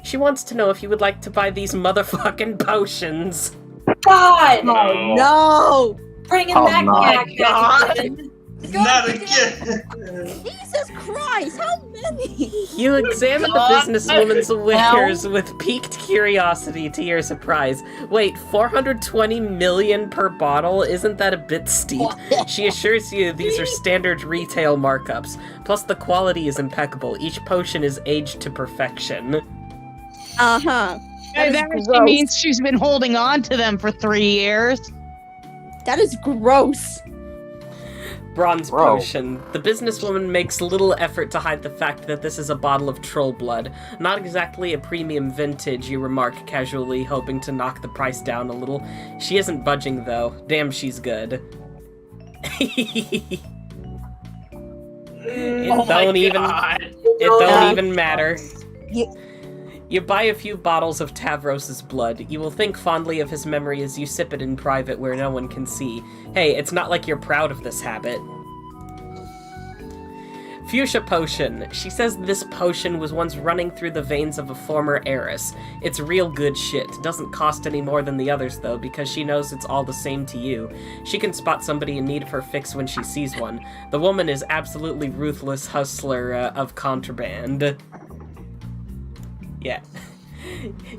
She wants to know if you would like to buy these motherfucking potions. God! No. No! Bringing Oh back my back again. Not again. Jesus Christ, how many? You examine the businesswoman's wares with piqued curiosity to your surprise. Wait, 420 million per bottle? Isn't that a bit steep? She assures you these are standard retail markups. Plus the quality is impeccable. Each potion is aged to perfection. Uh-huh. That actually means she's been holding on to them for 3 years. That is gross. Bronze Bro. potion. The businesswoman makes little effort to hide the fact that this is a bottle of troll blood. Not exactly a premium vintage, you remark casually, hoping to knock the price down a little. She isn't budging, though. Damn, she's good. It don't even matter. You buy a few bottles of Tavros's blood. You will think fondly of his memory as you sip it in private where no one can see. Hey, it's not like you're proud of this habit. Fuchsia potion. She says this potion was once running through the veins of a former heiress. It's real good shit. Doesn't cost any more than the others, though, because she knows it's all the same to you. She can spot somebody in need of her fix when she sees one. The woman is absolutely ruthless hustler of contraband. Yeah.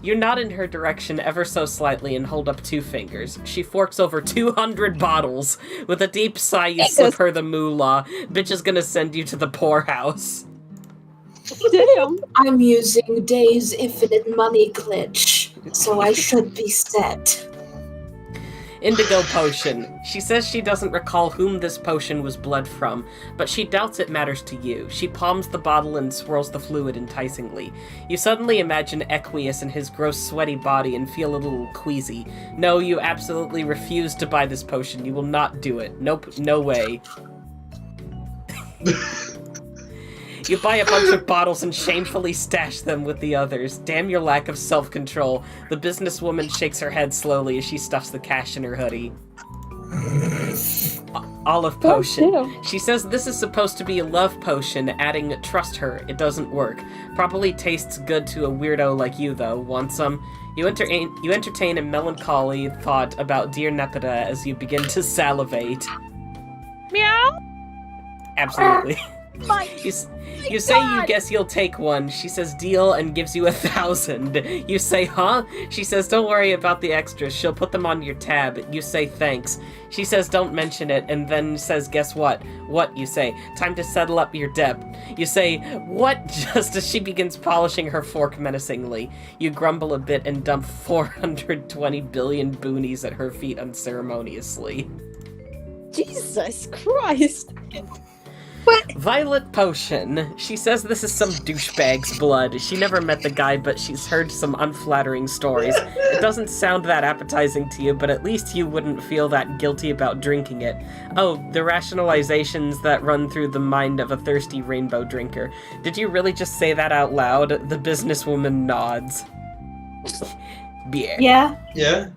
You nod in her direction ever so slightly and hold up 2 fingers. She forks over 200 bottles. With a deep sigh, you slip her the moolah. Bitch is gonna send you to the poorhouse. Damn. I'm using Dave's infinite money glitch, so I should be set. Indigo potion. She says she doesn't recall whom this potion was blood from, but she doubts it matters to you. She palms the bottle and swirls the fluid enticingly. You suddenly imagine Arquius and his gross sweaty body and feel a little queasy. No, you absolutely refuse to buy this potion. You will not do it. Nope, no way. You buy a bunch of bottles and shamefully stash them with the others. Damn your lack of self-control. The businesswoman shakes her head slowly as she stuffs the cash in her hoodie. Olive potion. She says this is supposed to be a love potion, adding trust her. It doesn't work. Probably tastes good to a weirdo like you, though. Want some? You entertain a melancholy thought about dear Nepeta as you begin to salivate. Meow? Absolutely. You say you guess you'll take one. She says deal and gives you 1,000. You say, huh? She says don't worry about the extras. She'll put them on your tab. You say thanks. She says don't mention it and then says guess what? What? You say time to settle up your debt. You say what? Just as she begins polishing her fork menacingly. You grumble a bit and dump 420 billion boonies at her feet unceremoniously. Jesus Christ. Violet potion. She says this is some douchebag's blood. She never met the guy, but she's heard some unflattering stories. It doesn't sound that appetizing to you, but at least you wouldn't feel that guilty about drinking it. Oh, the rationalizations that run through the mind of a thirsty rainbow drinker. Did you really just say that out loud? The businesswoman nods. Beer. Yeah. Yeah?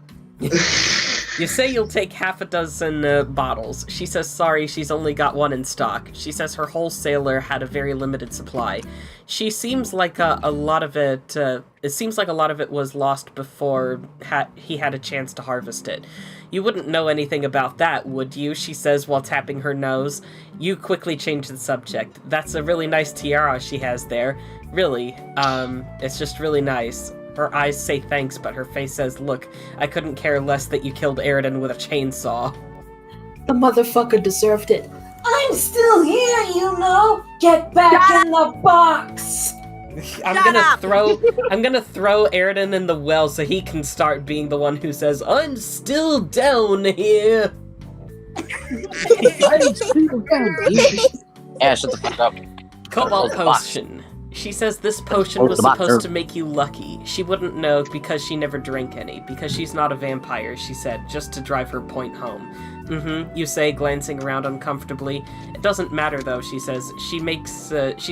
You say you'll take half a dozen bottles. She says sorry, she's only got one in stock. She says her wholesaler had a very limited supply. She seems like a lot of it, it seems like a lot of it was lost before he had a chance to harvest it. You wouldn't know anything about that, would you? She says while tapping her nose. You quickly change the subject. That's a really nice tiara she has there. Really, it's just really nice. Her eyes say thanks, but her face says, look, I couldn't care less that you killed Aridin with a chainsaw. The motherfucker deserved it. I'm still here, you know! Get back in the box! I'm gonna throw Aridin in the well so he can start being the one who says, I'm still down here! I'm still down here. Yeah, shut the fuck up. Cobalt potion. She says this potion was supposed to make you lucky. She wouldn't know because she never drank any. Because she's not a vampire, she said, just to drive her point home. You say, glancing around uncomfortably. It doesn't matter though, she says. She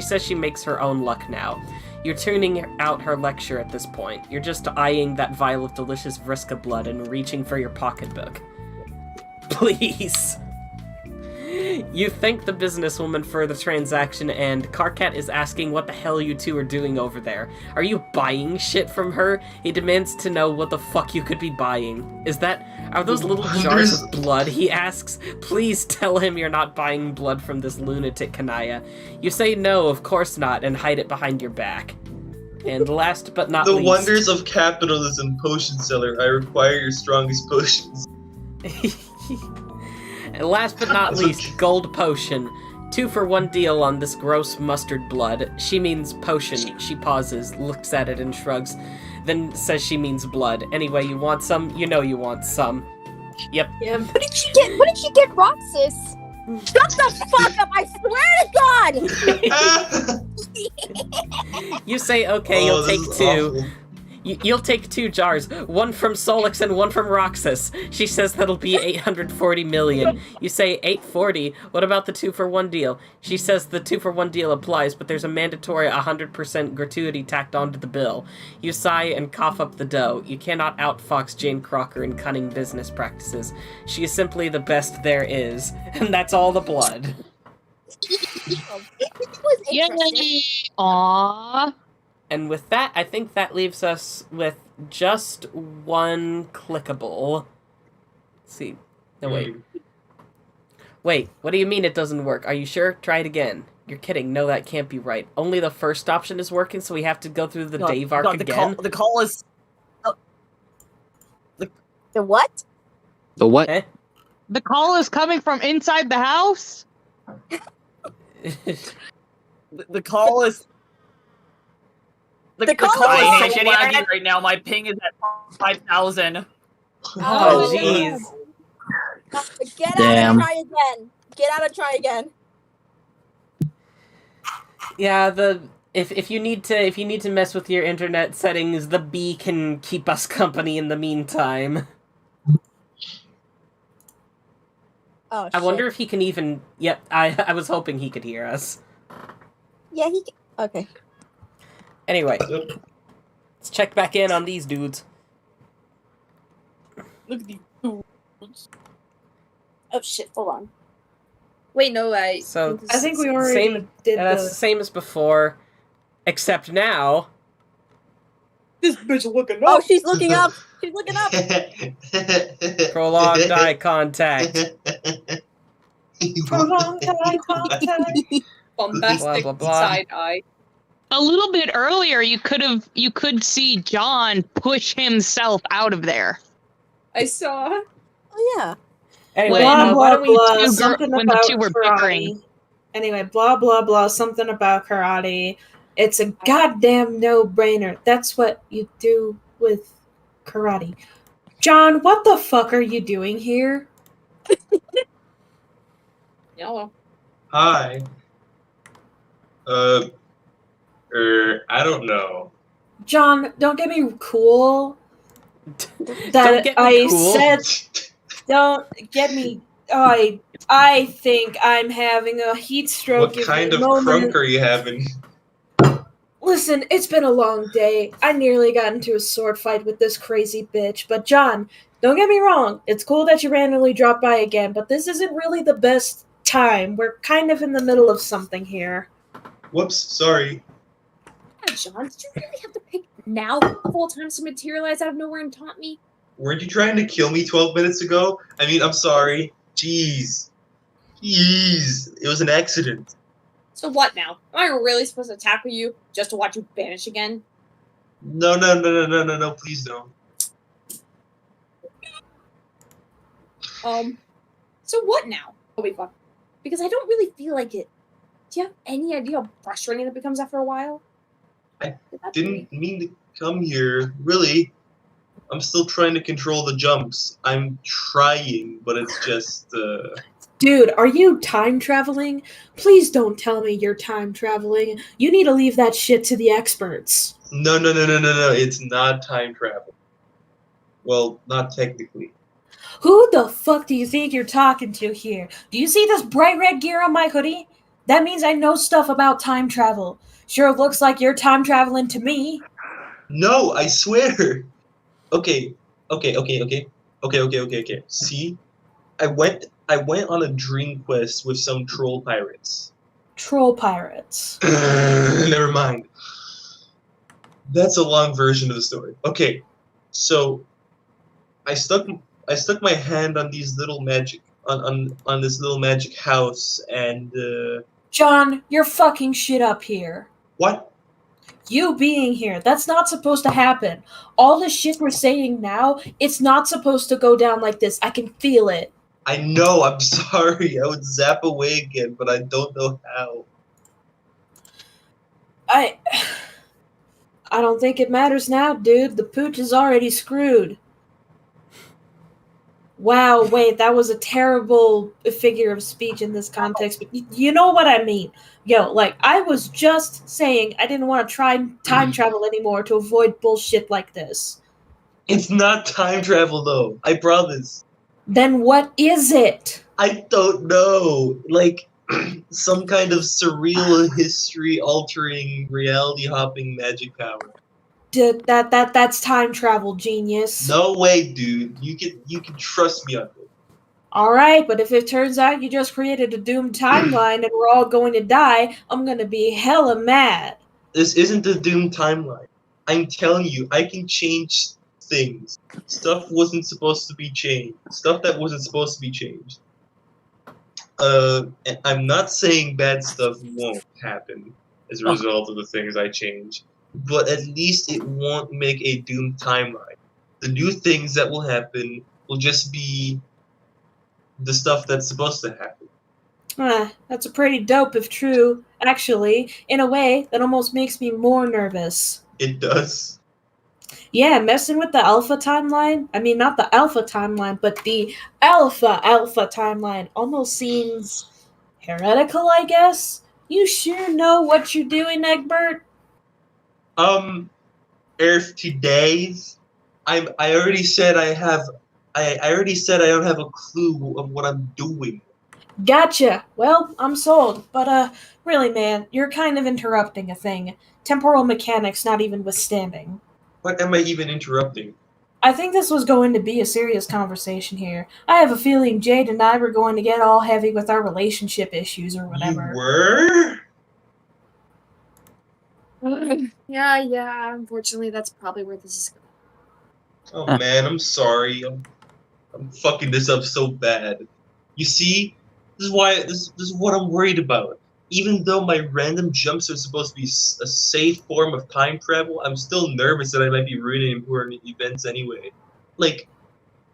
says she makes her own luck now. You're tuning out her lecture at this point. You're just eyeing that vial of delicious Vriska blood and reaching for your pocketbook. Please. You thank the businesswoman for the transaction, and Karkat is asking what the hell you two are doing over there. Are you buying shit from her? He demands to know what the fuck you could be buying. Are those little jars of blood? He asks. Please tell him you're not buying blood from this lunatic Kanaya. You say no, of course not, and hide it behind your back. And last but not least... The wonders of capitalism, potion seller. I require your strongest potions. And last but not least, gold potion. 2 for 1 deal on this gross mustard blood. She means potion. She pauses, looks at it and shrugs, then says she means blood. Anyway, you want some? You know you want some. Yep. What did she get Roxas? Shut the fuck up! I swear to God! You say, okay, you'll take two. You'll take 2 jars, one from Solix and one from Roxas. She says that'll be 840 million. You say 840, what about the 2-for-1 deal? She says the 2-for-1 deal applies, but there's a mandatory 100% gratuity tacked onto the bill. You sigh and cough up the dough. You cannot outfox Jane Crocker in cunning business practices. She is simply the best there is, and that's all the blood. Yay! Aww. And with that, I think that leaves us with just one clickable. Let's see. No, wait. Wait, what do you mean it doesn't work? Are you sure? Try it again. You're kidding. No, that can't be right. Only the first option is working, so we have to go through the Dave arc again? The call is... The what? The what? Eh? The call is coming from inside the house? The call is... The call I is hate so shitty bad. right now. My ping is at 5,000. Oh, jeez. Get out Damn. and try again. Get out and try again. Yeah, if you need to mess with your internet settings, the bee can keep us company in the meantime. Oh, shit. I wonder if he can even... Yep, I was hoping he could hear us. Yeah, he can... Okay. Anyway, let's check back in on these dudes. Look at these dudes. Oh shit, hold on. Wait, no, So I think we already did that's the same as before, except now... This bitch looking up. Oh, she's looking up. She's looking up. Prolonged eye contact. Prolonged eye contact. Bombastic Blah, blah, blah. side eye. A little bit earlier, you could see John push himself out of there. I saw. Oh yeah. Anyway, Blah, why blah, don't we... blah, two something when the about two were bickering. karate. Anyway, blah, blah, blah, something about karate. It's a goddamn no-brainer. That's what you do with karate. John, what the fuck are you doing here? Yellow. Hi. I don't know. John, don't get me cool. Don't That get me I cool. said, don't get me. I think I'm having a heat stroke. What kind of moment. crunk are you having? Listen, it's been a long day. I nearly got into a sword fight with this crazy bitch. But John, don't get me wrong. It's cool that you randomly dropped by again, but this isn't really the best time. We're kind of in the middle of something here. Whoops, sorry. Yeah, John, did you really have to pick now of all times to materialize out of nowhere and taunt me? Weren't you trying to kill me 12 minutes ago? I mean, I'm sorry. Jeez. It was an accident. So what now? Am I really supposed to tackle you just to watch you vanish again? No, please don't. So what now? Oh wait, fuck. Because I don't really feel like it. Do you have any idea how frustrating it becomes after a while? I didn't mean to come here, really. I'm still trying to control the jumps. I'm trying, but it's just, Dude, are you time traveling? Please don't tell me you're time traveling. You need to leave that shit to the experts. No, it's not time travel. Well, not technically. Who the fuck do you think you're talking to here? Do you see this bright red gear on my hoodie? That means I know stuff about time travel. Sure looks like you're time traveling to me. No, I swear. Okay. See? I went on a dream quest with some troll pirates. Troll pirates. Never mind. That's a long version of the story. Okay, so I stuck my hand on these little magic on this little magic house, and John, you're fucking shit up here. what? You being here, that's not supposed to happen. All the shit we're saying now, it's not supposed to go down like this. I can feel it. I know. I'm sorry. I would zap away again, but I don't know how. I don't think it matters now, dude. The pooch is already screwed. Wow, wait, that was a terrible figure of speech in this context, but you know what I mean. Yo, like, I was just saying I didn't want to try time travel anymore to avoid bullshit like this. It's not time travel, though. I promise. Then what is it? I don't know. Like, some kind of surreal, history-altering, reality-hopping magic power. That's time travel, genius. No way, dude. You can trust me on this. Alright, but if it turns out you just created a doomed timeline and we're all going to die, I'm gonna be hella mad. This isn't the doomed timeline. I'm telling you, I can change things. Stuff wasn't supposed to be changed. Stuff that wasn't supposed to be changed. And I'm not saying bad stuff won't happen as a result of the things I change, but at least it won't make a doomed timeline. The new things that will happen will just be the stuff that's supposed to happen. That's a pretty dope if true, actually, in a way that almost makes me more nervous. It does? Yeah, messing with the alpha timeline, I mean not the alpha timeline, but the alpha timeline almost seems heretical, I guess? You sure know what you're doing, Egbert? Earth to days. I already said I already said I don't have a clue of what I'm doing. Gotcha. Well, I'm sold. But, really, man, you're kind of interrupting a thing. Temporal mechanics not even withstanding. What am I even interrupting? I think this was going to be a serious conversation here. I have a feeling Jade and I were going to get all heavy with our relationship issues or whatever. You were? Yeah, unfortunately, that's probably where this is going. Oh man, I'm sorry. I'm fucking this up so bad. You see, this is what I'm worried about. Even though my random jumps are supposed to be a safe form of time travel, I'm still nervous that I might be ruining important events anyway. Like,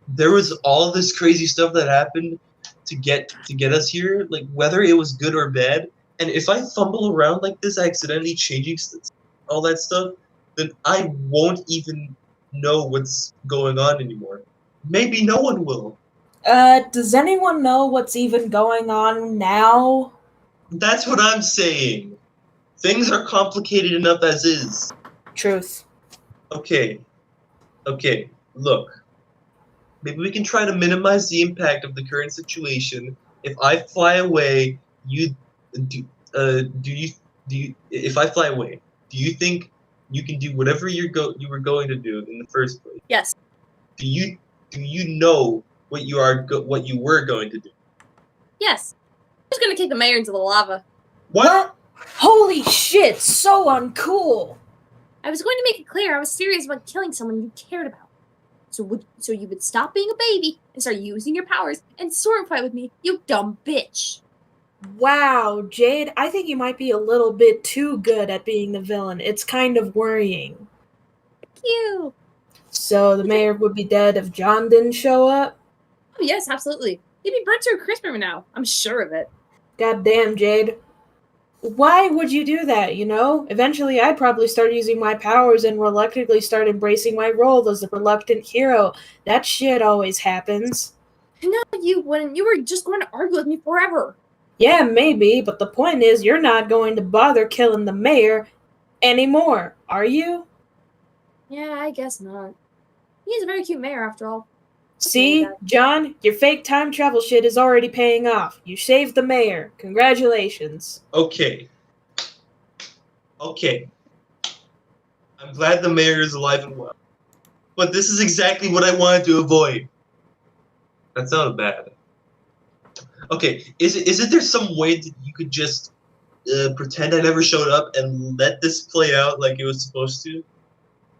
there was all this crazy stuff that happened to get us here, like whether it was good or bad. And if I fumble around like this, accidentally changing all that stuff, then I won't even know what's going on anymore. Maybe no one will. Does anyone know what's even going on now? That's what I'm saying. Things are complicated enough as is. Truth. Okay, look. Maybe we can try to minimize the impact of the current situation. If I fly away, if I fly away, do you think you can do whatever you were going to do in the first place? Yes. Do you know what you were going to do? Yes. I was gonna kick the mayor into the lava. What? Holy shit, so uncool! I was going to make it clear I was serious about killing someone you cared about. So you would stop being a baby and start using your powers and sword fight with me, you dumb bitch. Wow, Jade, I think you might be a little bit too good at being the villain. It's kind of worrying. Thank you. So the mayor would be dead if John didn't show up? Oh yes, absolutely. He'd be burnt to a crisp right now. I'm sure of it. Goddamn, Jade. Why would you do that, you know? Eventually I'd probably start using my powers and reluctantly start embracing my role as the reluctant hero. That shit always happens. No, you wouldn't. You were just going to argue with me forever. Yeah, maybe, but the point is you're not going to bother killing the mayor anymore, are you? Yeah, I guess not. He's a very cute mayor, after all. See, John, your fake time travel shit is already paying off. You saved the mayor. Congratulations. Okay. I'm glad the mayor is alive and well. But this is exactly what I wanted to avoid. That sounded bad. Okay, isn't there some way that you could just pretend I never showed up and let this play out like it was supposed to?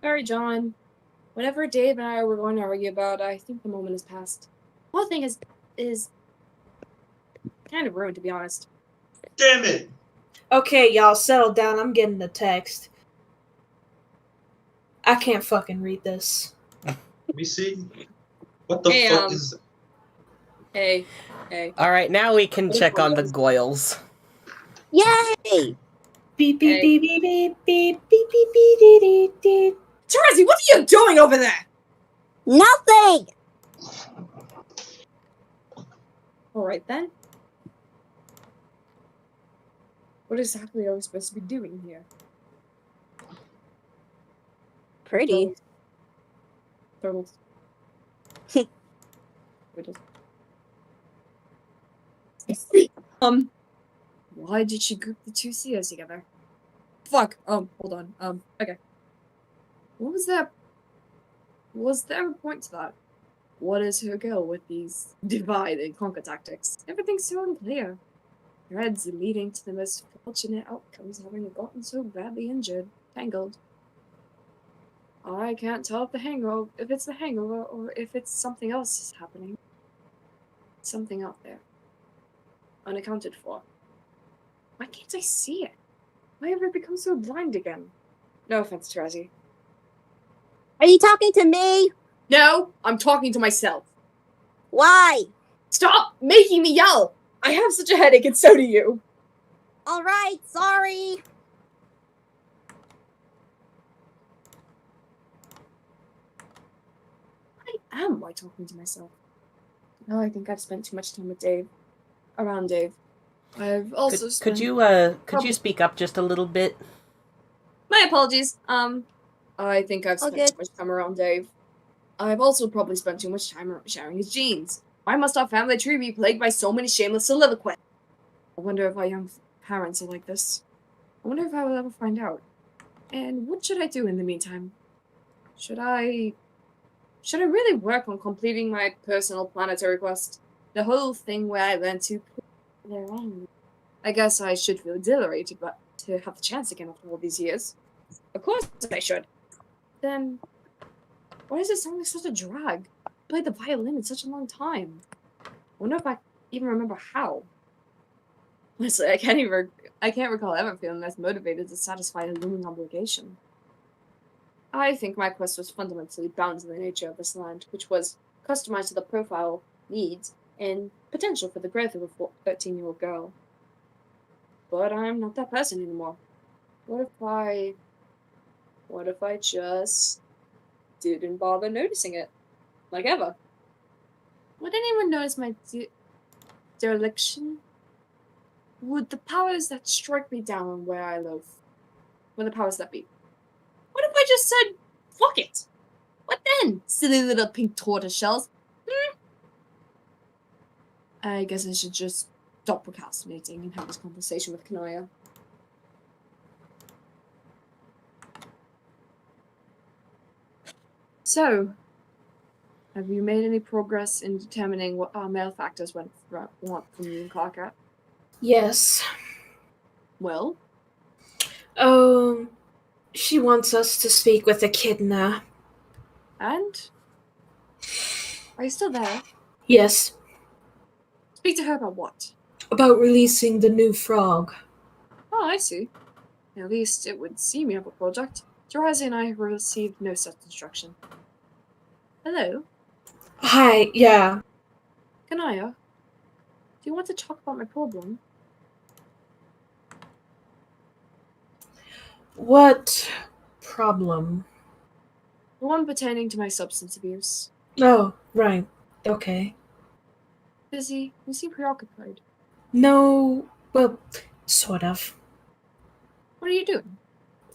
Sorry, John. Whatever Dave and I were going to argue about, I think the moment has passed. The whole thing is kind of ruined, to be honest. Damn it! Okay, y'all, settle down. I'm getting the text. I can't fucking read this. Let me see. What the Hey, fuck is... Hey. Alright, now we can check on the Goyles. Yay! Beep, beep, beep, beep, beep, beep, beep, beep, beep, beep, beep, beep. Terezi, what are you doing over there? Nothing! Alright then. What exactly are we supposed to be doing here? Pretty. Turtles. Why did she group the two CEOs together? Fuck. Hold on. Okay. What was that? Was there a point to that? What is her goal with these divide and conquer tactics? Everything's so unclear. Threads leading to the most fortunate outcomes having gotten so badly injured, tangled. I can't tell if it's the hangover or if it's something else is happening. Something out there. Unaccounted for. Why can't I see it? Why have I become so blind again? No offense, Tarazi. Are you talking to me? No, I'm talking to myself. Why? Stop making me yell! I have such a headache and so do you. Alright, sorry. Am I talking to myself? No, I think I've spent too much time with Dave. Around Dave. I've also Could you speak up just a little bit? My apologies. I think I've spent too much time around Dave. I've also probably spent too much time sharing his genes. Why must our family tree be plagued by so many shameless soliloquies? I wonder if our young parents are like this. I wonder if I will ever find out. And what should I do in the meantime? Should I really work on completing my personal planetary quest? The whole thing where I learned to put their own. I guess I should feel exhilarated but to have the chance again after all these years. Of course I should. Then why does it sound like such a drag? I played the violin in such a long time. I wonder if I even remember how. Honestly, I can't recall ever feeling less motivated to satisfy a looming obligation. I think my quest was fundamentally bound to the nature of this land, which was customized to the profile, needs, and potential for the growth of a 13-year-old girl. But I'm not that person anymore. What if I just didn't bother noticing it? Like ever. Would anyone notice my dereliction? Would the powers that strike me down where I live? Would the powers that be? What if I just said, fuck it? What then? Silly little pink tortoise shells. I guess I should just stop procrastinating and have this conversation with Kanaya. So, have you made any progress in determining what our male factors want from you and Clark? Yes. Well? She wants us to speak with Echidna. And? Are you still there? Yes. Speak to her about what? About releasing the new frog. Oh, I see. At least it would seem you have a project. Jirazi and I have received no such instruction. Hello? Hi, yeah. Kanaya? Do you want to talk about my problem? What problem? The one pertaining to my substance abuse. Oh, right. Okay. Busy? You seem preoccupied. No, well, sort of. What are you doing?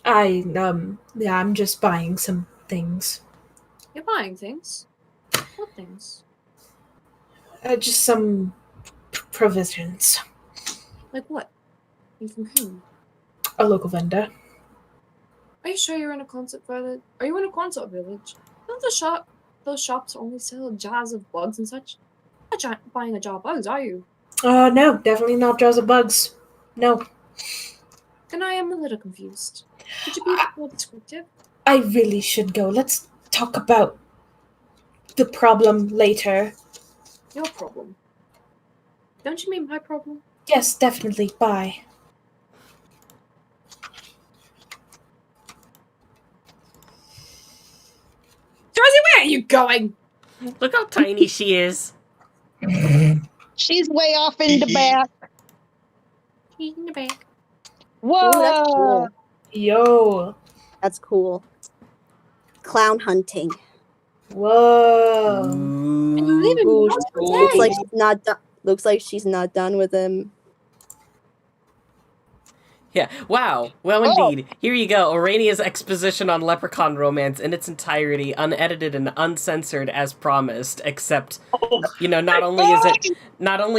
I'm just buying some things. You're buying things? What things? Just some provisions. Like what? And from whom? A local vendor. Are you sure you're in a concert village? Are you in a concert village? Don't those shops only sell jars of bugs and such? You're not buying a jar of bugs, are you? No, definitely not jars of bugs. No. Then I am a little confused. Could you be more descriptive? I really should go. Let's talk about the problem later. Your problem? Don't you mean my problem? Yes, definitely. Bye. Dorothy, where are you going? Look how tiny she is. She's way off in the back. She's in the back. Whoa! Ooh, that's cool. Yo. That's cool. Clown hunting. Whoa. And you live in Ooh, Mountain it's like she's not Looks like she's not done with him. Yeah, wow. Well, indeed. Here you go. Orania's exposition on leprechaun romance in its entirety, unedited and uncensored as promised, except, you know, not only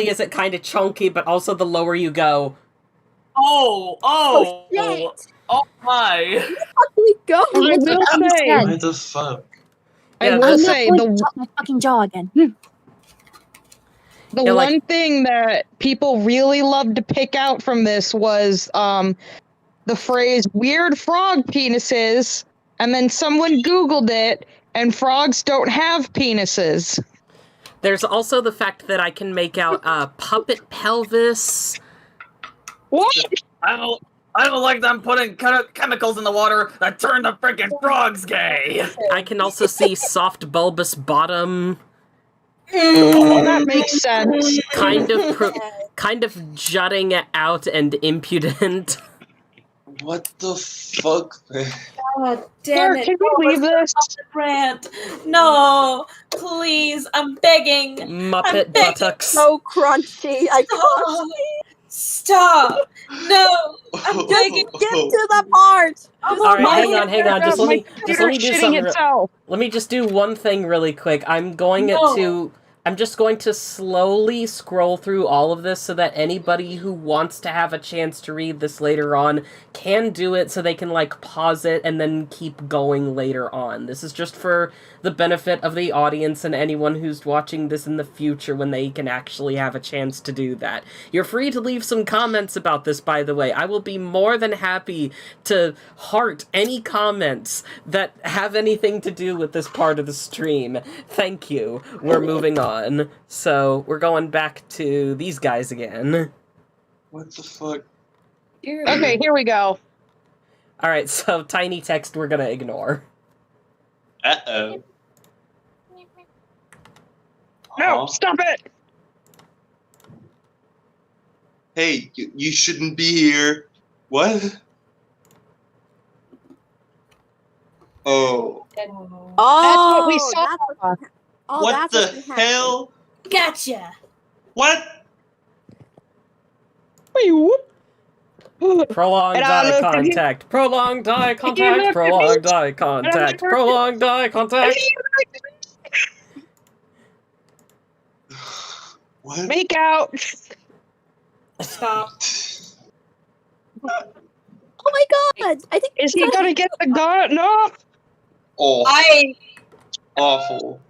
is it kind of chunky, but also the lower you go. Oh my. We go. I will say, What the fuck? Yeah, I will I'm say the my fucking jaw again. The Yeah, like- one thing that people really loved to pick out from this was the phrase weird frog penises, and then someone Googled it, and frogs don't have penises. There's also the fact that I can make out puppet pelvis. What? I don't like them putting chemicals in the water that turn the freaking frogs gay. I can also see soft bulbous bottom. Oh, that makes sense. Kind of jutting out and impudent. What the fuck, man? God damn it. Can we leave this? Rant. No, please, I'm begging. Muppet buttocks. So crunchy. I can't. Stop. No, I'm begging. Get to the part. All right, hang on. Just let me do something. Itself. Let me just do one thing really quick. I'm just going to slowly scroll through all of this so that anybody who wants to have a chance to read this later on can do it, so they can, like, pause it and then keep going later on. This is just for the benefit of the audience and anyone who's watching this in the future when they can actually have a chance to do that. You're free to leave some comments about this, by the way. I will be more than happy to heart any comments that have anything to do with this part of the stream. Thank you. We're moving on. So, we're going back to these guys again. What the fuck? Okay, here we go. Alright, so tiny text we're gonna ignore. Uh-oh. No, stop it! Hey, you shouldn't be here. What? Oh. Oh, That's what we saw. What the hell? Gotcha. What? Prolonged eye contact. Prolonged eye contact. Prolonged eye contact. Prolonged eye contact. What? Make out. Stop. Oh my god! I think Is he gonna get the gun? No. Awful. Awful.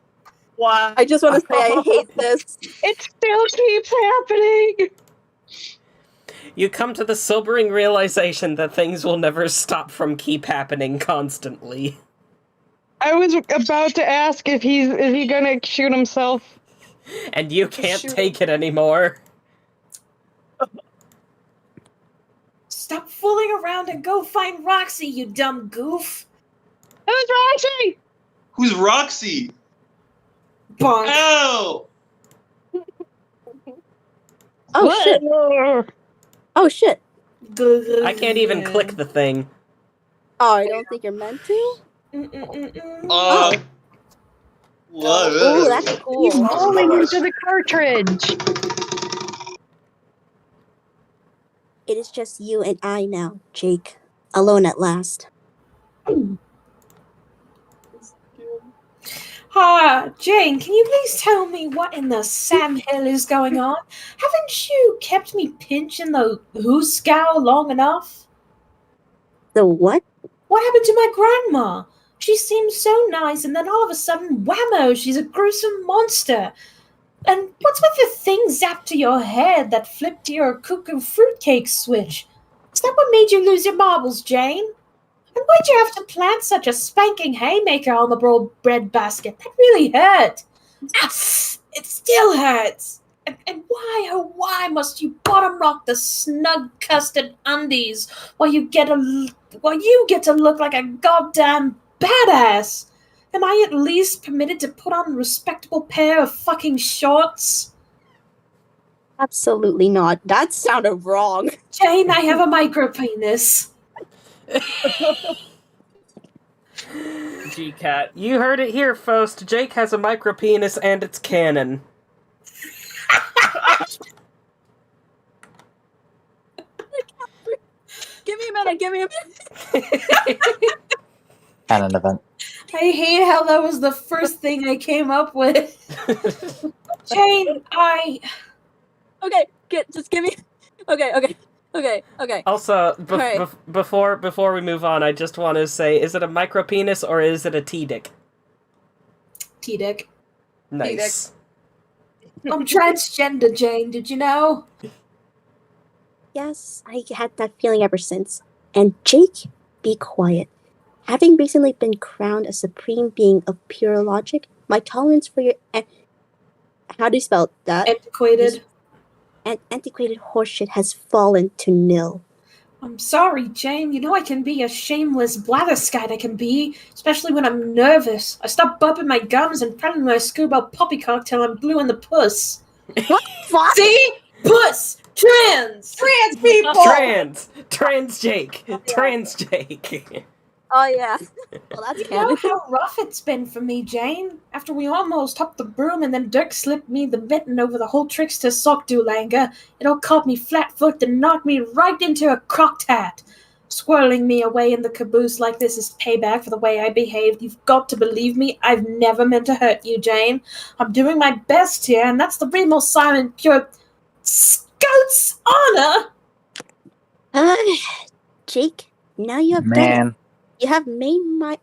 What? I just want to say I hate this. It still keeps happening. You come to the sobering realization that things will never stop from keep happening constantly. I was about to ask if is he gonna shoot himself. And you can't take it anymore. Stop fooling around and go find Roxy, you dumb goof. Who's Roxy? Who's Roxy? Bonk. Ow! Oh shit! Oh shit! I can't even click the thing. Oh, I don't think you're meant to. What? Oh, that's cool. He's rolling into the cartridge. It is just you and I now, Jake. Alone at last. Jane, can you please tell me what in the Sam Hill is going on? Haven't you kept me pinching the hooskow long enough? The what? What happened to my grandma? She seemed so nice, and then all of a sudden, whammo, she's a gruesome monster. And what's with the thing zapped to your head that flipped to your cuckoo fruitcake switch? Is that what made you lose your marbles, Jane? And why'd you have to plant such a spanking haymaker on the broad bread basket? That really hurt. Ah, it still hurts. And why, oh why must you bottom rock the snug custard undies while you get to look like a goddamn badass? Am I at least permitted to put on a respectable pair of fucking shorts? Absolutely not. That sounded wrong. Jane, I have a micro penis. G-Cat. You heard it here first. Jake has a micropenis and it's canon. Give me a minute. Give me a minute. At an event. I hate how that was the first thing I came up with. Jane, Okay, just give me. Okay. Also, Alright. before we move on, I just want to say, is it a micro penis or is it a T-dick? T-dick. Nice. I'm transgender, Jane, did you know? Yes, I had that feeling ever since. And Jake, be quiet. Having recently been crowned a supreme being of pure logic, my tolerance for your how do you spell that? Antiquated. Antiquated horseshit has fallen to nil. I'm sorry, Jane. You know I can be a shameless blatherskite, I can be, especially when I'm nervous. I stop bumping my gums and pretending my screwball poppycock till I'm blue in the puss. What the fuck? See? Puss! Trans! Trans people! Trans Jake! Trans Jake! Oh yeah. Well, that's You know canon. how rough it's been for me, Jane? After we almost hopped the broom and then Dirk slipped me the mitten over the whole trickster sock doolanga, it all caught me flat-footed and knocked me right into a crocked hat. Swirling me away in the caboose like this is payback for the way I behaved. You've got to believe me, I've never meant to hurt you, Jane. I'm doing my best here, and that's the real silent, pure Scout's honor! Jake, now you have done it. Man. You have made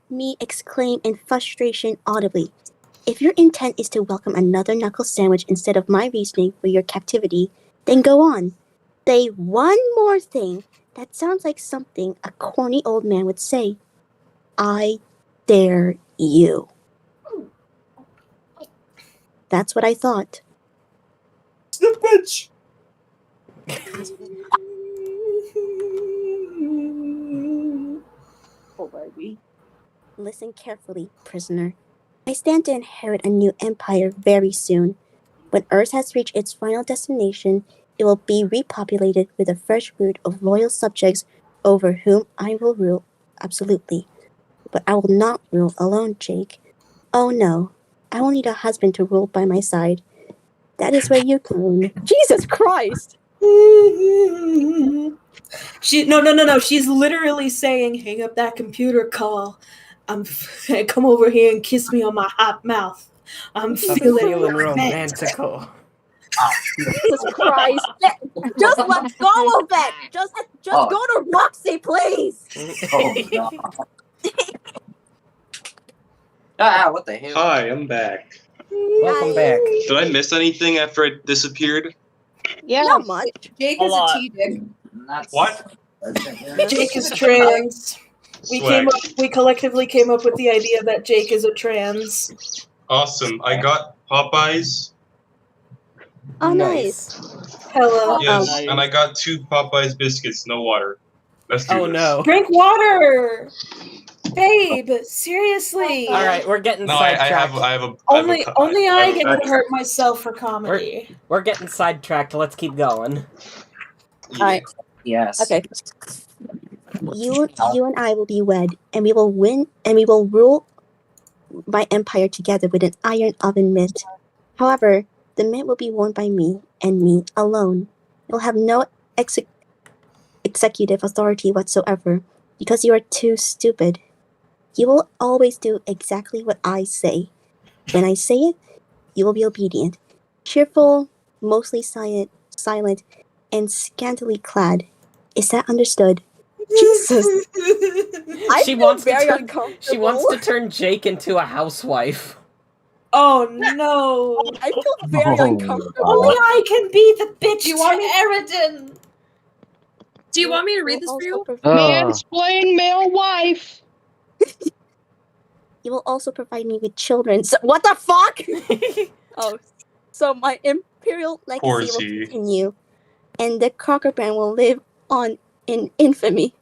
me exclaim in frustration audibly. If your intent is to welcome another knuckle sandwich instead of my reasoning for your captivity, then go on. Say one more thing that sounds like something a corny old man would say. I dare you. That's what I thought. Snip bitch! Oh, baby. Listen carefully, prisoner. I stand to inherit a new empire very soon. When Earth has reached its final destination, it will be repopulated with a fresh brood of loyal subjects over whom I will rule absolutely. But I will not rule alone, Jake. Oh no, I will need a husband to rule by my side. That is where you come in. Jesus Christ! No. She's literally saying, hang up that computer call. Come over here and kiss me on my hot mouth. I'm feeling romantic. romantical. Jesus Christ! Just let go of it. Just go to Roxy, please. Oh, no. What the hell? Hi, I'm back. Welcome back. Did I miss anything after I disappeared? Yeah. Not much. Jake A is a lot. T-dick. What? Jake is trans. We collectively came up with the idea that Jake is a trans. Awesome. I got Popeyes. Oh, nice. Hello. Yes, nice. and I got 2 Popeyes biscuits, no water. Let's do Oh this. no. Drink water! Babe, seriously. Alright, we're getting No, I sidetracked. have a Only I get to backtrack. hurt myself for comedy. We're getting sidetracked. Let's keep going. Alright. Yes. Okay. You and I will be wed, and we will win, and we will rule my empire together with an iron oven mitt. However, the mitt will be worn by me, and me alone. It will have no executive authority whatsoever, because you are too stupid. You will always do exactly what I say. When I say it, you will be obedient, cheerful, mostly silent, and scantily clad. Is that understood? Jesus. I She feel wants to very turn- uncomfortable. She wants to turn Jake into a housewife. Oh no. I feel very uncomfortable. Only I can be the bitch You want to me- Eridan. Do you want me to read this for you? Mansplain male wife. You will also provide me with children. So, what the fuck? Oh, so my imperial legacy will PERCY. continue, and the Crocker brand will live on in infamy.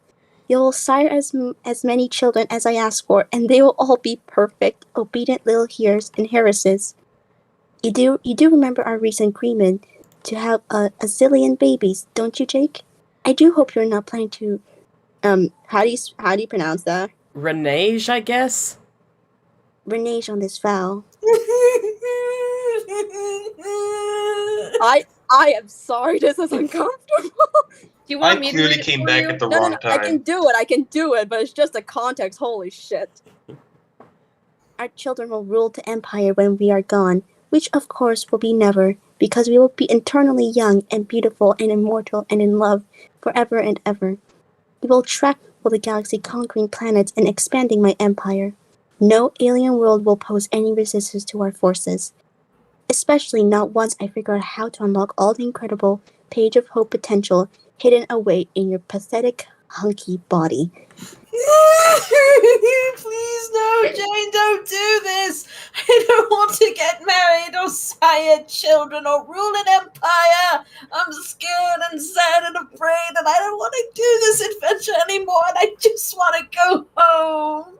You will sire as many children as I ask for, and they will all be perfect, obedient little heirs and heiresses. You do remember our recent agreement to have a zillion babies, don't you, Jake? I do hope you're not planning to. How do you pronounce that? Renege, I guess? Renege on this vow. I am sorry, this is uncomfortable. Do you want I me to clearly read it came for back you? at the No, wrong I can time. do it, but it's just the context, holy shit. Our children will rule the empire when we are gone, which of course will be never, because we will be eternally young and beautiful and immortal and in love forever and ever. We will travel the galaxy, conquering planets and expanding my empire. No alien world will pose any resistance to our forces. Especially not once I figure out how to unlock all the incredible Page of Hope potential hidden away in your pathetic, hunky body. Please no, Jane, don't do this. I don't want to get married or sire children or rule an empire. I'm scared and sad and afraid, and I don't want to do this adventure anymore, and I just want to go home.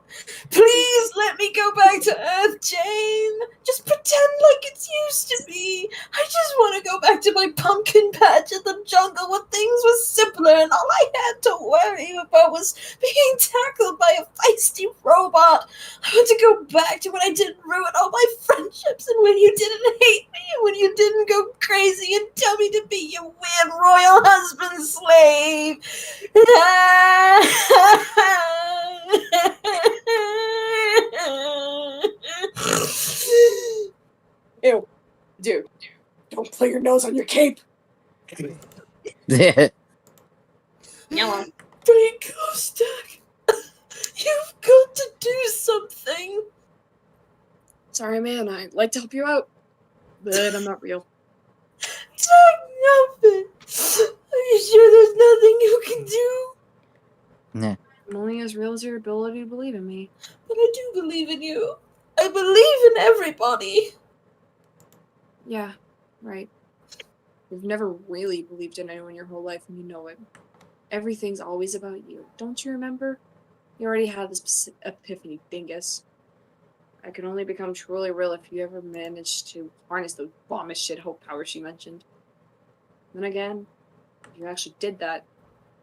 Please let me go back to Earth, Jane. Just pretend like it's used to be. I just want to go back to my pumpkin patch in the jungle where things were simpler and all I had to worry about was being tackled by a feisty robot. I want to go back to when I didn't ruin all my friendships and when you didn't hate me and when you didn't go crazy and tell me to be your weird royal husband slave. Ew. Dude, don't play your nose on your cape. Yellow. HOMESTUCK, you've got to do something. Sorry, man, I'd like to help you out, but I'm not real. Nothing. Are you sure there's nothing you can do? Nah. I'm only as real as your ability to believe in me. But I do believe in you. I believe in everybody. Yeah, right. You've never really believed in anyone your whole life, and you know it. Everything's always about you. Don't you remember? You already had this epiphany, dingus. I could only become truly real if you ever managed to harness those bombish shit hope powers she mentioned. Then again, if you actually did that,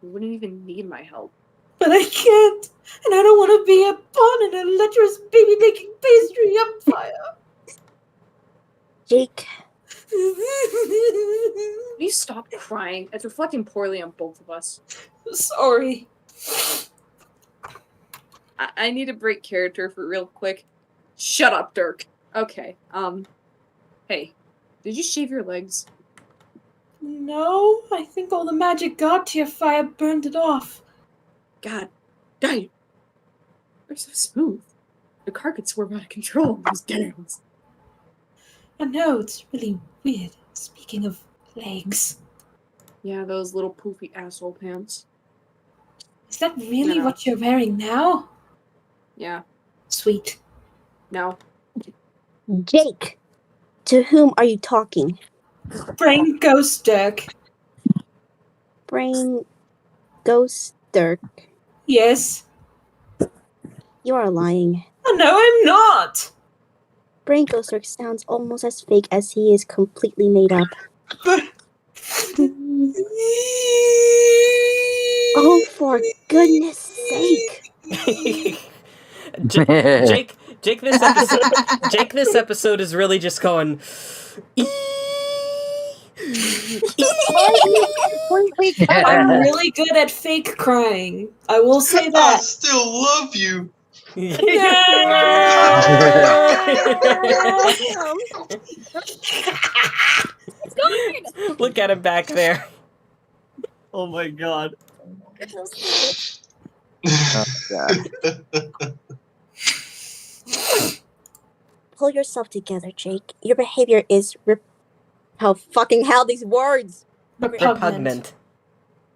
you wouldn't even need my help. But I can't. And I don't want to be a pawn in a lecherous baby-making pastry empire. Jake. Please stop crying. It's reflecting poorly on both of us. Sorry. I need to break character for real quick. Shut up, Dirk. Okay, hey, did you shave your legs? No, I think all the magic got to your fire burned it off. God, they're so smooth. The car could swerve out of control in those dams. I know, it's really weird. Speaking of legs. Yeah, those little poofy asshole pants. Is that really what you're wearing now? Yeah. Sweet. No. Jake, to whom are you talking? Brain Ghost Dirk. Brain Ghost Dirk. Yes. You are lying. Oh, no, I'm not. Brain Ghost Dirk sounds almost as fake as he is completely made up. Oh, for goodness sake. Jake, this episode is really just going. I'm really good at fake crying. I will say that. I still love you. Look at him back there. Oh my god. Oh, God. Pull yourself together, Jake. Your behavior is how fucking hell these words. Repugnant.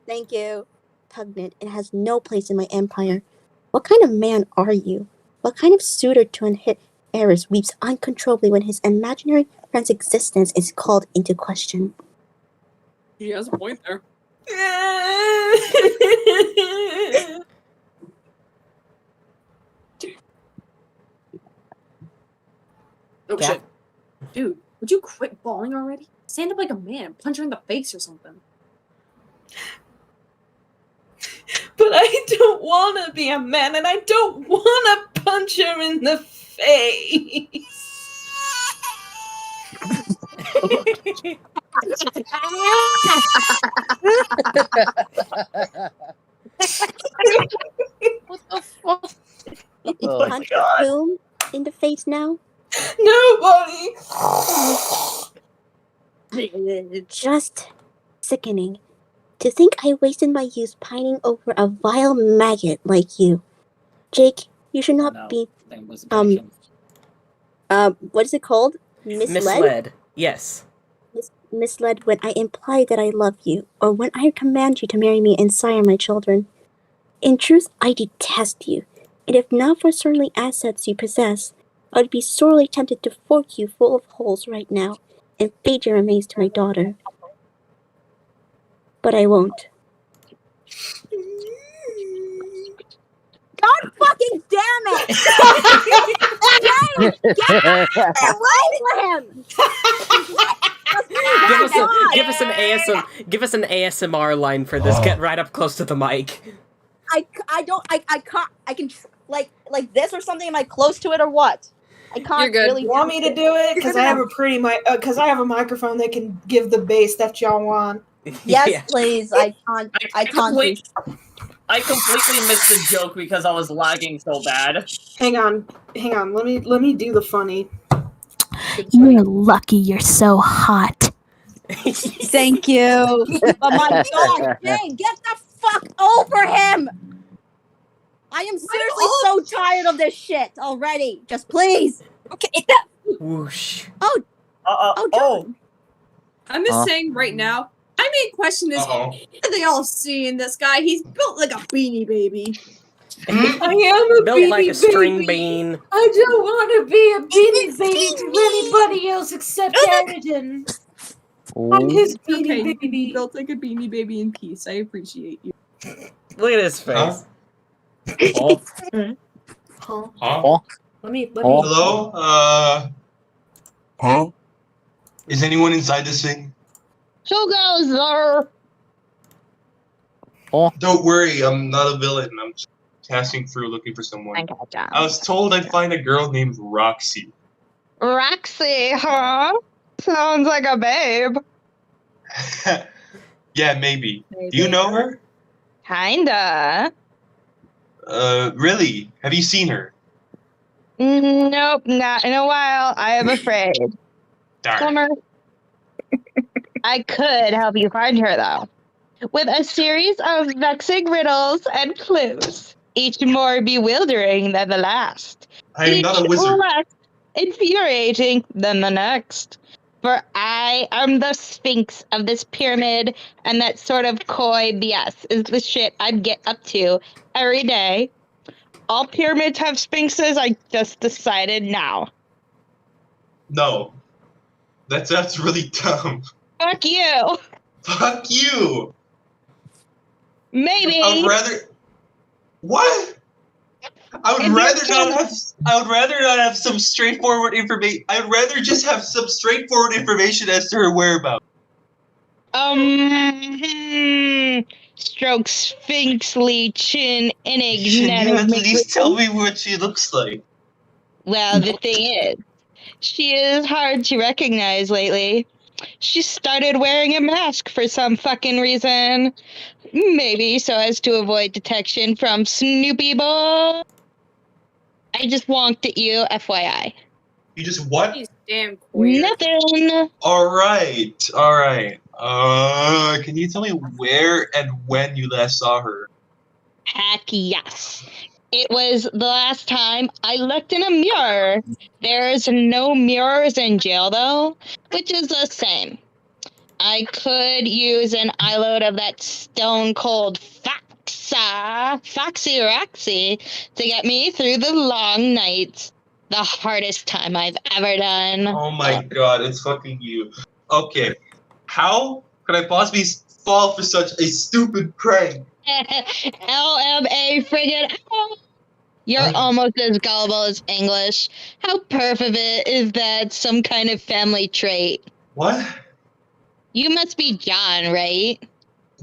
Thank you. Repugnant. It has no place in my empire. What kind of man are you? What kind of suitor to an hit heiress weeps uncontrollably when his imaginary friend's existence is called into question? He has a point there. Oh Yeah. shit. Dude, would you quit bawling already? Stand up like a man and punch her in the face or something. But I don't want to be a man, and I don't want to punch her in the face. What the fuck? Oh punch whom in the face now? Nobody. Just sickening. To think I wasted my youth pining over a vile maggot like you. Jake, you should not be what is it called? Misled. Yes. Misled when I imply that I love you, or when I command you to marry me and sire my children. In truth, I detest you, and if not for certainly assets you possess, I would be sorely tempted to fork you full of holes right now, and feed your remains to my daughter. But I won't. God fucking damn it! James, get away from him! Give us an ASMR line for this. Get right up close to the mic. I can like this or something. Am I close to it or what? I can't. You're good. Really. You want me to do it? Because I have I have a microphone that can give the bass that y'all want. Yes, please. I can't. I completely missed the joke because I was lagging so bad. Hang on. Let me do the funny. You're lucky you're so hot. Thank you. Oh my God, Jane, get the fuck over him! I am seriously so tired of this shit already. Just please. Okay. Whoosh. John. I'm just saying right now, my main question is, what are they all seeing this guy? He's built like a beanie baby. I am a Built beanie like a string baby. bean. I don't want to be a beanie baby to anybody else except Aridin. I'm his beanie baby. You built like a beanie baby in peace. I appreciate you. Look at his face. Let me. Hello? Huh? Is anyone inside this thing? Who goes there? Don't worry, I'm not a villain. I'm just passing through looking for someone. I was told I'd find a girl named Roxy. Roxy, huh? Sounds like a babe. Yeah, maybe. Do you know her? Kinda. Really? Have you seen her? Nope, not in a while. I am afraid. Darn. Summer. I could help you find her, though, with a series of vexing riddles and clues, each more bewildering than the last. I am not a wizard. Each less infuriating than the next. For I am the sphinx of this pyramid, and that sort of coy BS is the shit I get up to every day. All pyramids have sphinxes, I just decided now. No. That's really dumb. Fuck you! Fuck you! Maybe. I would rather. What? I would rather not have some straightforward information. I would rather just have some straightforward information as to her whereabouts. Stroke sphinxly chin enigmatic. Can you at least tell me what she looks like? Well, the thing is, she is hard to recognize lately. She started wearing a mask for some fucking reason. Maybe so as to avoid detection from Snoopy Boy. I just wonked at you, FYI. You just what? He's damn queer. Nothing. Alright. Can you tell me where and when you last saw her? Heck yes. It was the last time I looked in a mirror. There's no mirrors in jail, though, which is the same. I could use an eye-load of that stone-cold Foxy Roxy, to get me through the long nights. The hardest time I've ever done. Oh my god, it's fucking you. Okay, how could I possibly fall for such a stupid prank? LMA friggin' L. You're almost as gullible as English. How perf of it is that some kind of family trait? What? You must be John, right?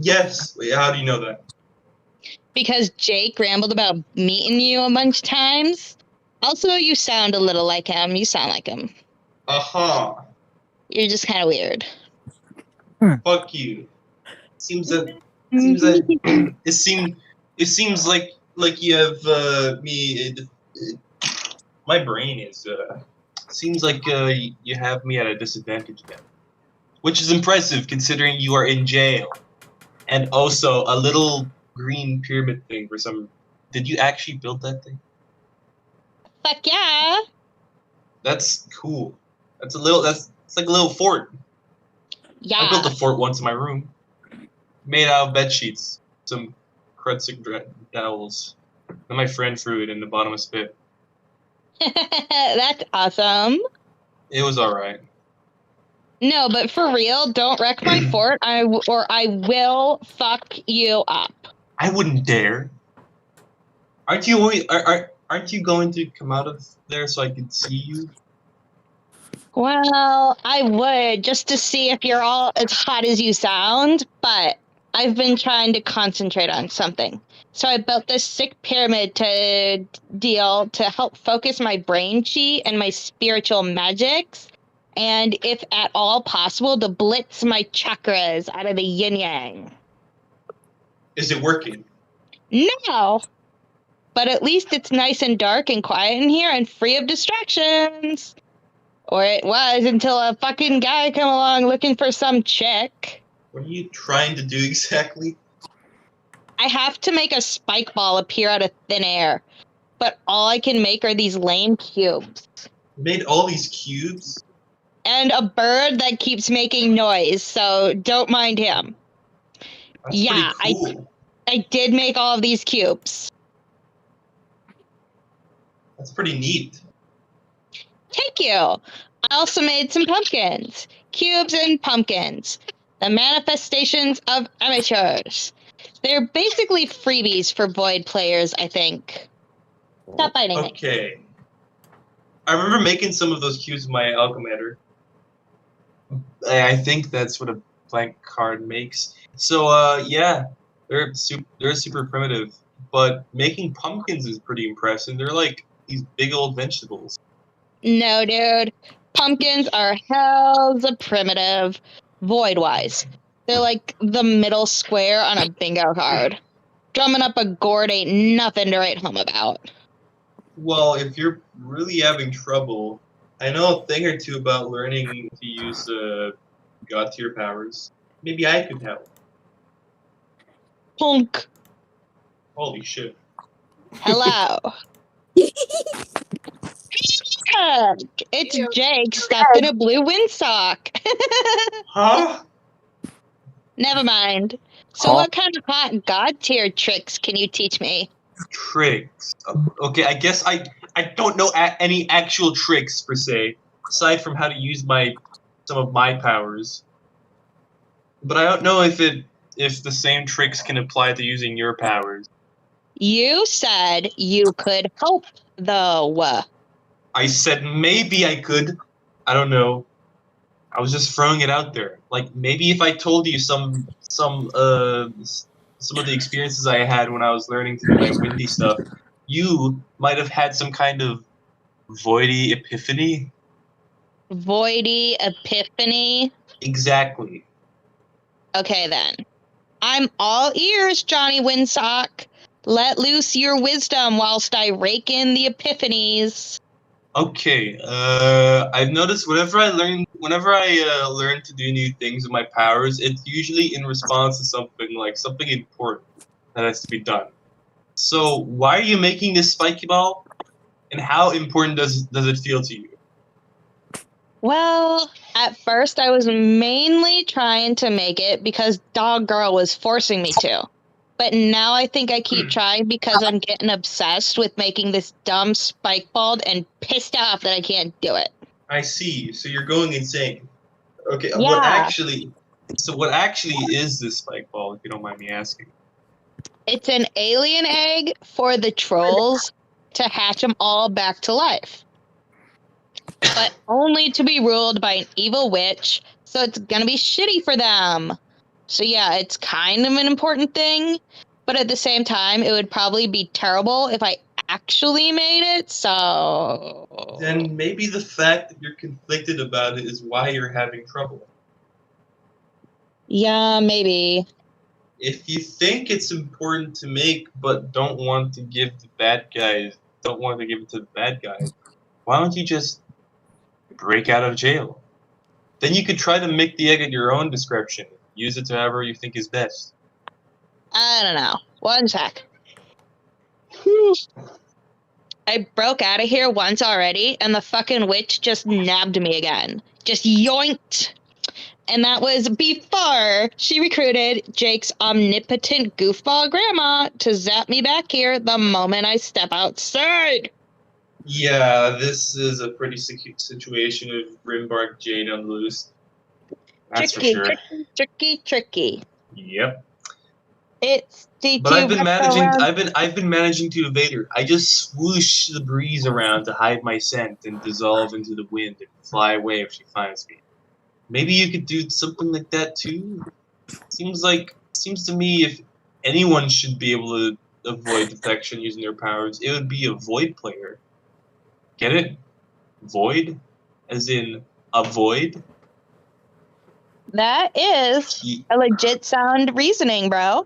Yes. Wait, how do you know that? Because Jake rambled about meeting you a bunch of times. Also, you sound a little like him. You sound like him. Uh-huh. You're just kind of weird. Fuck you. It seems like you have my brain is seems like you have me at a disadvantage again, which is impressive considering you are in jail, and also a little green pyramid thing for some. Did you actually build that thing? Fuck yeah! That's cool. It's like a little fort. Yeah. I built a fort once in my room, made out of bed sheets, some crudsick dowels. Then my friend threw it in the bottomless pit. That's awesome. It was alright. No, but for real, don't wreck my fort, or I will fuck you up. I wouldn't dare. Aren't you going to come out of there so I can see you? Well, I would, just to see if you're all as hot as you sound, but I've been trying to concentrate on something. So I built this sick pyramid to help focus my brain chi and my spiritual magics, and if at all possible, to blitz my chakras out of the yin-yang. Is it working? No! But at least it's nice and dark and quiet in here and free of distractions. Or it was until a fucking guy come along looking for some chick. What are you trying to do exactly? I have to make a spike ball appear out of thin air. But all I can make are these lame cubes. You made all these cubes? And a bird that keeps making noise, so don't mind him. That's yeah, pretty cool. I did make all of these cubes. That's pretty neat. Thank you. I also made some pumpkins. Cubes and pumpkins. The manifestations of amateurs. They're basically freebies for Void players, I think. Stop biting me. Okay. I remember making some of those cubes with my alchemator. I think that's what a blank card makes. So, yeah, they're super primitive. But making pumpkins is pretty impressive. They're like these big old vegetables. No, dude. Pumpkins are hells of primitive, void-wise. They're like the middle square on a bingo card. Drumming up a gourd ain't nothing to write home about. Well, if you're really having trouble, I know a thing or two about learning to use god tier powers. Maybe I could help. Punk. Holy shit. Hello. It's Jake stuffed in a blue windsock. Huh? Never mind. So what kind of hot god tier tricks can you teach me? Tricks. Okay, I guess I don't know any actual tricks per se, aside from how to use some of my powers. But I don't know if the same tricks can apply to using your powers. You said you could help, though. I said maybe I could. I don't know. I was just throwing it out there. Like maybe if I told you some of the experiences I had when I was learning to do my windy stuff, you might have had some kind of voidy epiphany. Voidy epiphany? Exactly. Okay then. I'm all ears, Johnny Windsock. Let loose your wisdom whilst I rake in the epiphanies. Okay, I've noticed whenever I learn to do new things with my powers, it's usually in response to something important that has to be done. So why are you making this spiky ball? And how important does it feel to you? Well, at first I was mainly trying to make it because Dog Girl was forcing me to. But now I think I keep trying because I'm getting obsessed with making this dumb spike ball and pissed off that I can't do it. I see. So you're going insane. Okay, Yeah. what actually is this spike ball, if you don't mind me asking? It's an alien egg for the trolls to hatch them all back to life. But only to be ruled by an evil witch, so it's gonna be shitty for them. So yeah, it's kind of an important thing, but at the same time, it would probably be terrible if I actually made it, so... Then maybe the fact that you're conflicted about it is why you're having trouble. Yeah, maybe. If you think it's important to make, but don't want to give it to the bad guys, why don't you just break out of jail? Then you could try to make the egg at your own description. Use it to however you think is best. I don't know. One sec. I broke out of here once already, and the fucking witch just nabbed me again. Just yoinked. And that was before she recruited Jake's omnipotent goofball grandma to zap me back here the moment I step outside. Yeah, this is a pretty situation of Rimbark Jade on the loose. That's Tricky, for sure. tricky. Yep. It's the But I've been managing to evade her. I just swoosh the breeze around to hide my scent and dissolve into the wind and fly away if she finds me. Maybe you could do something like that too. Seems to me if anyone should be able to avoid detection using their powers, it would be a void player. Get it? Void? As in avoid? That is a legit sound reasoning, bro.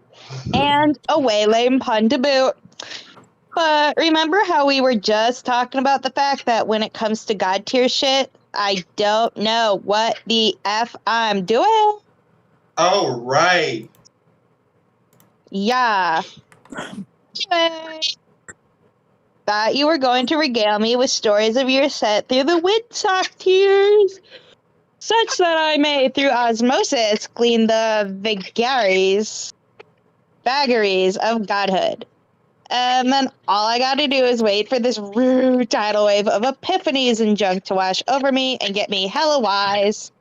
And a way lame pun to boot. But remember how we were just talking about the fact that when it comes to God tier shit, I don't know what the F I'm doing? Oh, right. Yeah. Anyway, thought you were going to regale me with stories of your set through the Windsock tiers, such that I may, through osmosis, glean the vagaries of godhood. And then all I gotta do is wait for this rude tidal wave of epiphanies and junk to wash over me and get me hella wise.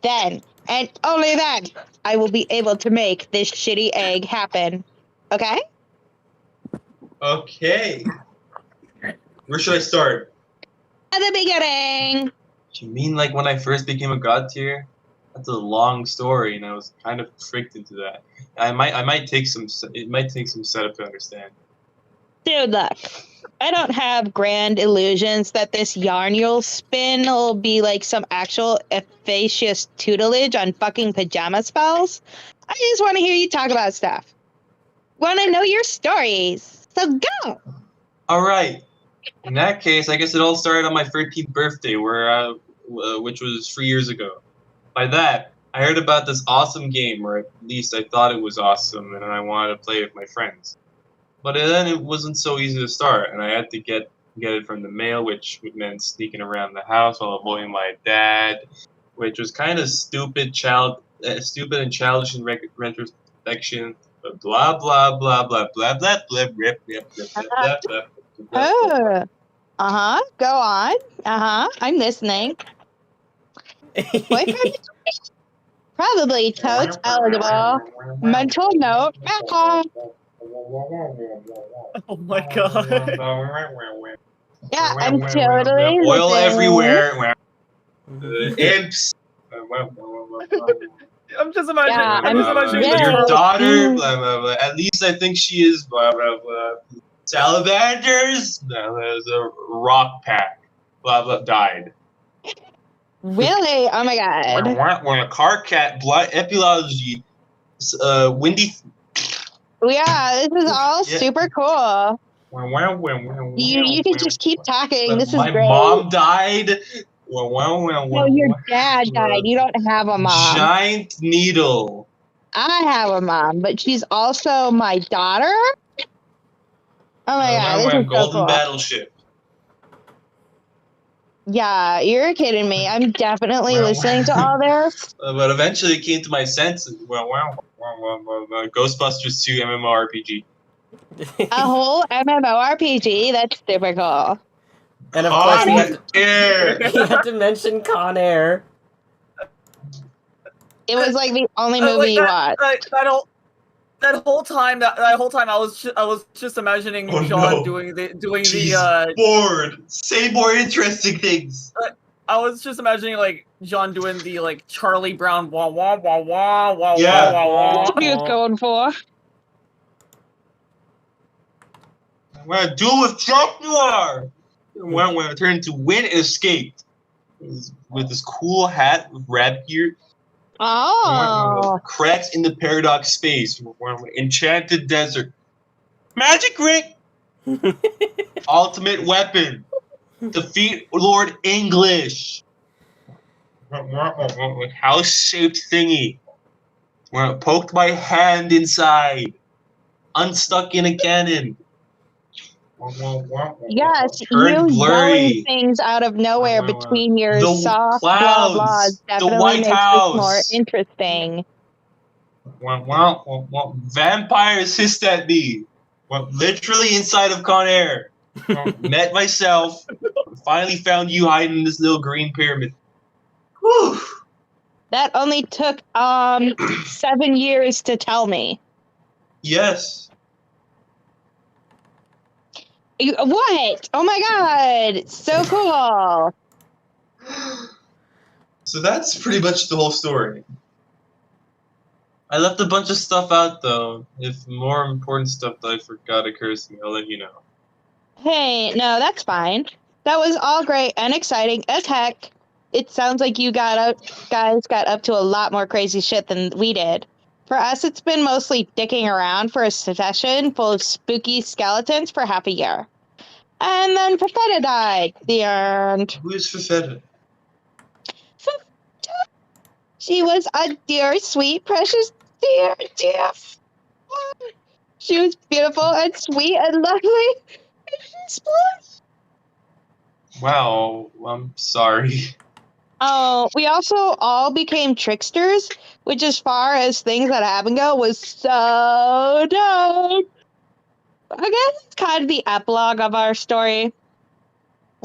Then, and only then, I will be able to make this shitty egg happen. Okay? Okay. Where should I start? At the beginning! You mean like when I first became a god tier? That's a long story, and I was kind of tricked into that. It might take some setup to understand. Dude, look, I don't have grand illusions that this yarn you'll spin will be like some actual efficacious tutelage on fucking pajama spells. I just want to hear you talk about stuff. Want to know your stories. So go! Alright. In that case, I guess it all started on my 13th birthday, which was 3 years ago. By that, I heard about this awesome game, or at least I thought it was awesome, and I wanted to play with my friends. But then it wasn't so easy to start, and I had to get it from the mail, which meant sneaking around the house while avoiding my dad, which was kind of stupid and childish in retrospection. But blah blah blah blah blah blah blah blah blah blah blah. Oh. Go on. I'm listening. Boyfriend? Probably totes eligible. Mental note. Oh my god. Yeah, I'm totally oil listening. everywhere. Imps. I'm just imagining. Yeah, I'm just imagining Your daughter. Blah, blah, blah. At least I think she is. Blah blah blah. Salamanders. There's a rock pack. Blah blah died. Really? Oh my god. When a car cat blood epilogy. Windy. Yeah, this is all super cool. You can just keep talking. This is my great. mom died. No, your dad died. You don't have a mom. Giant needle. I have a mom, but she's also my daughter? Oh my god, this is so Golden cool. Battleship. Yeah, you're kidding me. I'm definitely listening to all this. But eventually it came to my senses. Ghostbusters 2 MMORPG. A whole MMORPG? That's super cool. And of course, we had to mention Con Air. It was like the only movie you watched. That whole time, I was just imagining John doing the bored. Say more interesting things. I was just imagining like John doing the like Charlie Brown wah wah wah wah wah Yeah. wah wah. That's what he was going for. When I duel with Trump Noir. When I turned into Win and Escape. With this cool hat with rat gear. Oh. Cracks in the paradox space. Enchanted desert. Magic ring. Ultimate weapon. Defeat Lord English. House-shaped thingy. Poked my hand inside. Unstuck in a cannon. Yes, Turned you blurry. yelling things out of nowhere between your The soft blah blahs clouds. The definitely White makes this more House. interesting. Vampires hissed at me. Literally inside of Con Air. Met myself. Finally found you hiding in this little green pyramid. Whew. That only took 7 years to tell me. Yes. What? Oh my god! So cool. So that's pretty much the whole story. I left a bunch of stuff out though. If more important stuff that I forgot occurs to me, I'll let you know. Hey, no, that's fine. That was all great and exciting as heck. It sounds like you guys got up to a lot more crazy shit than we did. For us, it's been mostly dicking around for a session full of spooky skeletons for half a year. And then Fafetta died. The end. Who is Fafetta? She was a dear, sweet, precious, dear. She was beautiful and sweet and lovely. And she's blessed. Wow, I'm sorry. Oh, we also all became tricksters, which as far as things that happened go, was so dope. I guess it's kind of the epilogue of our story.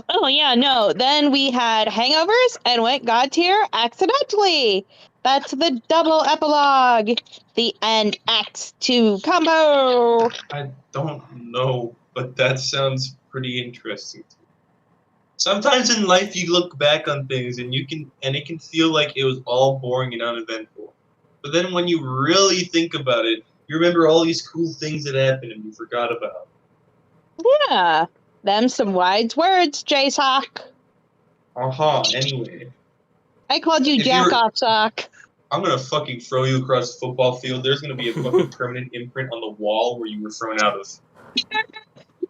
Oh, yeah, no. Then we had hangovers and went God tier accidentally. That's the double epilogue. The end Act 2 combo. I don't know, but that sounds pretty interesting to me. Sometimes in life you look back on things and it can feel like it was all boring and uneventful. But then when you really think about it, you remember all these cool things that happened and you forgot about. Yeah. Them some wise words, J-Sock. Anyway. I called you Jack-Off Sock. I'm gonna fucking throw you across the football field. There's gonna be a fucking permanent imprint on the wall where you were thrown out of. You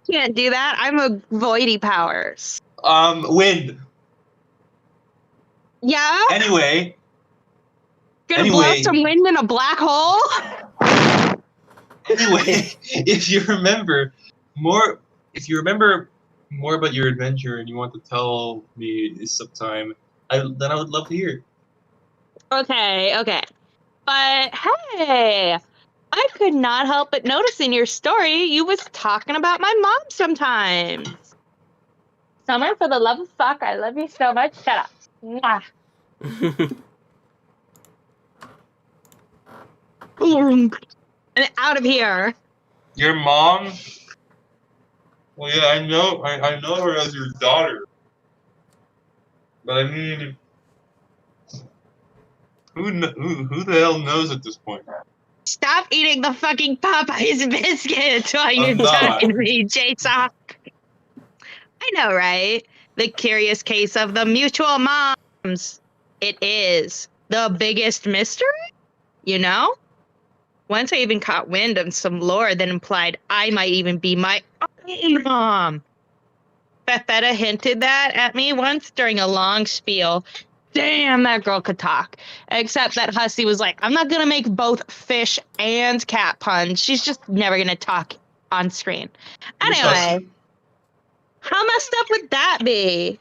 can't do that. I'm a voidy powers. Wind. Yeah? Anyway. Gonna blow some wind in a black hole? Anyway, if you remember more about your adventure and you want to tell me sometime, then I would love to hear. Okay. But hey, I could not help but notice in your story you was talking about my mom sometimes. Summer, for the love of fuck, I love you so much. Shut up. Mwah. And out of here. Your mom? Well, yeah, I know her as your daughter. But I mean, who the hell knows at this point? Stop eating the fucking Popeyes biscuits while you're talking to me, J-Sock. I know, right? The curious case of the mutual moms. It is the biggest mystery, you know? Once I even caught wind of some lore that implied I might even be my own mom. Fafetta hinted that at me once during a long spiel. Damn, that girl could talk. Except that Hussy was like, I'm not gonna make both fish and cat puns. She's just never gonna talk on screen. Anyway, how messed up would that be?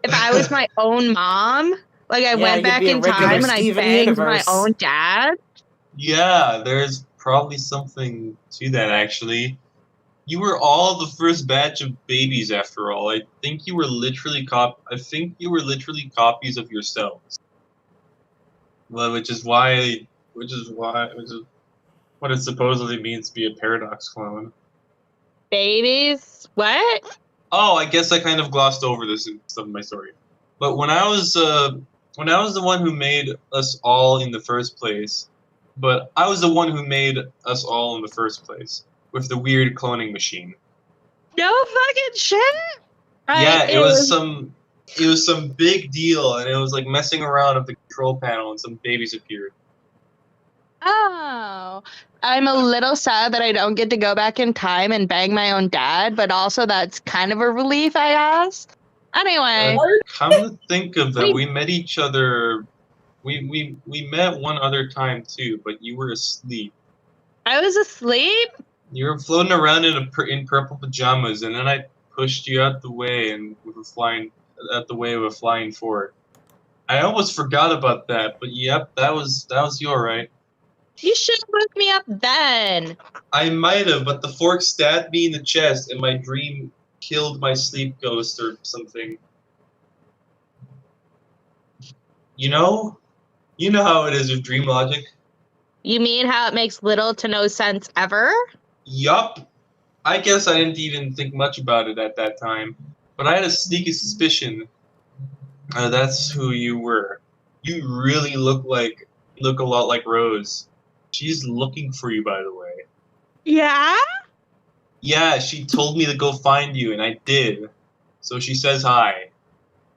If I was my own mom? Like I went back in time and I banged my own dad? Yeah, there's probably something to that, actually. You were all the first batch of babies, after all. I think you were literally copies of yourselves. Well, which is what it supposedly means to be a paradox clone. Babies? What? Oh, I guess I kind of glossed over this in some of my story. But when I was the one who made us all in the first place, with the weird cloning machine. No fucking shit. Yeah, it was some It was some big deal, and it was like messing around with the control panel, and some babies appeared. Oh, I'm a little sad that I don't get to go back in time and bang my own dad, but also that's kind of a relief, I guess. Anyway. Come to think of that, we met each other. We met one other time too, but you were asleep. I was asleep? You were floating around in purple pajamas, and then I pushed you out the way and with a flying fort. I almost forgot about that, but yep, that was you, alright. You should have woke me up then. I might have, but the fork stabbed me in the chest, and my dream killed my sleep ghost or something. You know how it is with dream logic. You mean how it makes little to no sense ever? Yup. I guess I didn't even think much about it at that time, but I had a sneaky suspicion that's who you were. You really look a lot like Rose. She's looking for you, by the way. Yeah? Yeah, she told me to go find you, and I did. So she says hi.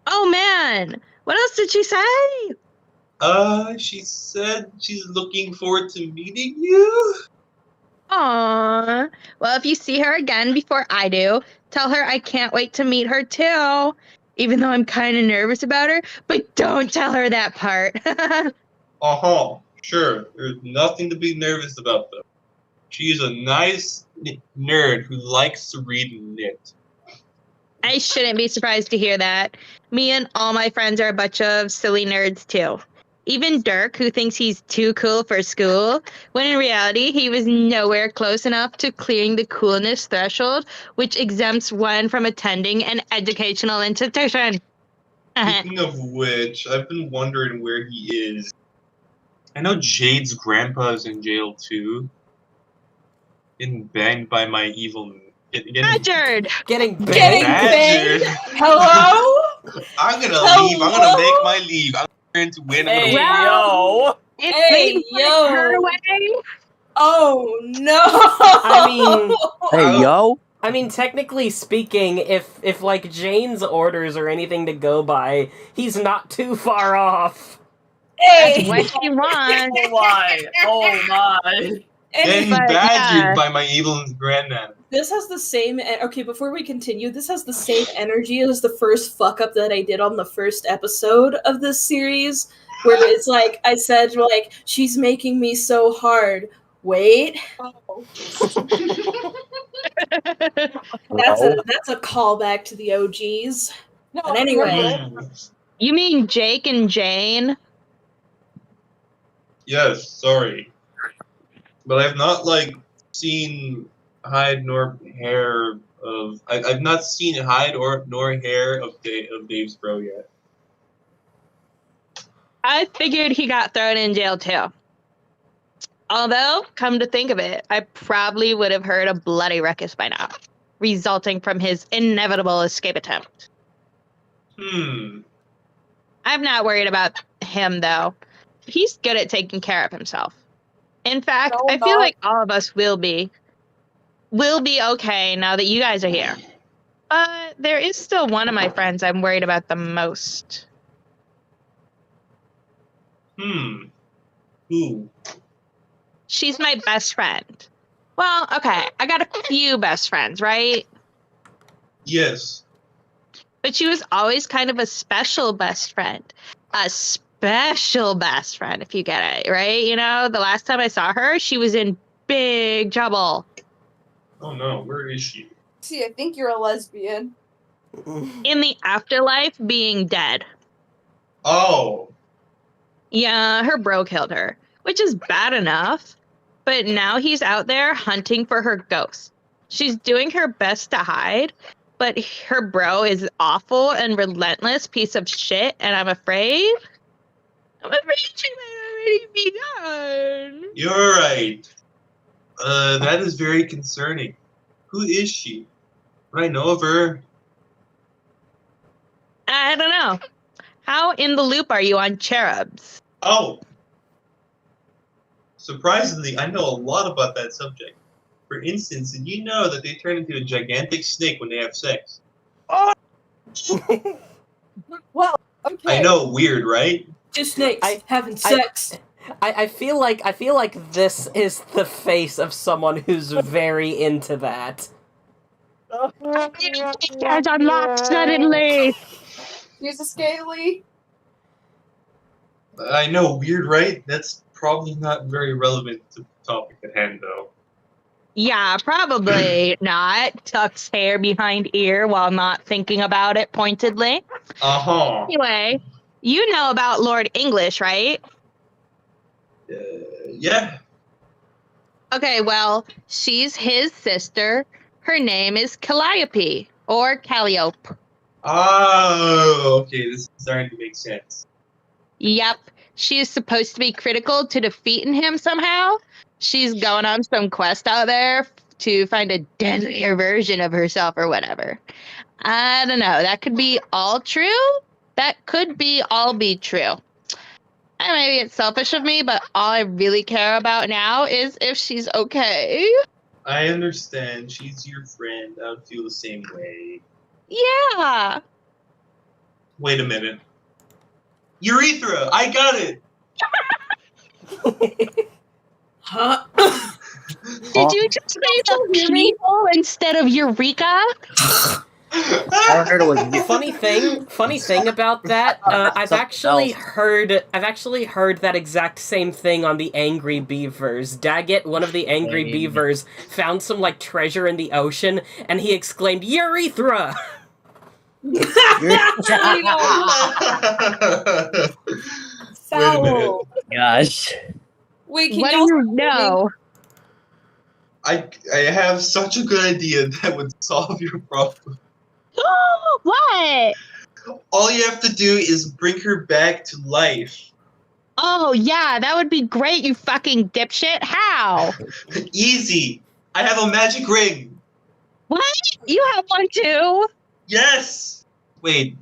Oh man, what else did she say? She said she's looking forward to meeting you. Aww. Well, if you see her again before I do, tell her I can't wait to meet her too. Even though I'm kind of nervous about her, but don't tell her that part. Sure. There's nothing to be nervous about, though. She's a nice nerd who likes to read and knit. I shouldn't be surprised to hear that. Me and all my friends are a bunch of silly nerds too. Even Dirk, who thinks he's too cool for school, when in reality he was nowhere close enough to clearing the coolness threshold, which exempts one from attending an educational institution. Speaking of which, I've been wondering where he is. I know Jade's grandpa is in jail too. Getting banged by my evil... Badgered! Getting banged? Hello? I'm gonna leave. I'm gonna make my leave. I'm going to win. I'm gonna win. Hey, yo. Oh, no. I mean, technically speaking, if like Jane's orders or anything to go by, he's not too far off. Hey. That's what you want. Oh my. Oh my. Getting badgered by my evil granddad. This has the same... Okay, before we continue, this has the same energy as the first fuck-up that I did on the first episode of this series, where it's like, I said, like, she's making me so hard. Wait. That's a callback to the OGs. No, but anyway. You mean Jake and Jane? Yes, sorry. But I've not, seen hide nor hair of... I've not seen hide nor hair of Dave's bro yet. I figured he got thrown in jail too. Although, come to think of it, I probably would have heard a bloody ruckus by now, resulting from his inevitable escape attempt. I'm not worried about him, though. He's good at taking care of himself. In fact, I feel like all of us will be okay now that you guys are here. But there is still one of my friends I'm worried about the most. Who? She's my best friend. Well, okay, I got a few best friends, right? Yes. But she was always kind of a special best friend. A special best friend, if you get it, right? You know, the last time I saw her, she was in big trouble. Oh no, where is she? See, I think you're a lesbian. In the afterlife, being dead. Oh. Yeah, her bro killed her, which is bad enough. But now he's out there hunting for her ghost. She's doing her best to hide, but her bro is awful and relentless piece of shit, and I'm afraid she might already be gone. You're right. That is very concerning. Who is she? Would I know of her? I don't know. How in the loop are you on cherubs? Oh. Surprisingly, I know a lot about that subject. For instance, did you know that they turn into a gigantic snake when they have sex? Oh! Well, okay. I know, weird, right? Two snakes having sex. I feel like this is the face of someone who's very into that. Guys unlocked suddenly. Use a scaly. I know, weird, right? That's probably not very relevant to the topic at hand, though. Yeah, probably not. Tucks hair behind ear while not thinking about it pointedly. Uh-huh. Anyway, you know about Lord English, right? Yeah. Okay, well, she's his sister. Her name is Calliope, or Calliope. Oh, okay, this is starting to make sense. Yep, she is supposed to be critical to defeating him somehow. She's going on some quest out there to find a deadlier version of herself or whatever. I don't know. That could be all true. That could be all be true. And maybe it's selfish of me, but all I really care about now is if she's okay. I understand. She's your friend. I would feel the same way. Yeah. Wait a minute. Urethra! I got it! Huh? Did you just say the people instead of Eureka? I heard it was Funny thing about that, I've actually heard that exact same thing on the Angry Beavers. Daggett, one of the Angry Beavers, found some like treasure in the ocean, and he exclaimed, "Urethra!" Foul. Gosh. Wait, can What do y'all you know? I have such a good idea that would solve your problem. What? All you have to do is bring her back to life. Oh, yeah, that would be great, you fucking dipshit. How? Easy. I have a magic ring. What? You have one too? Yes. Wait.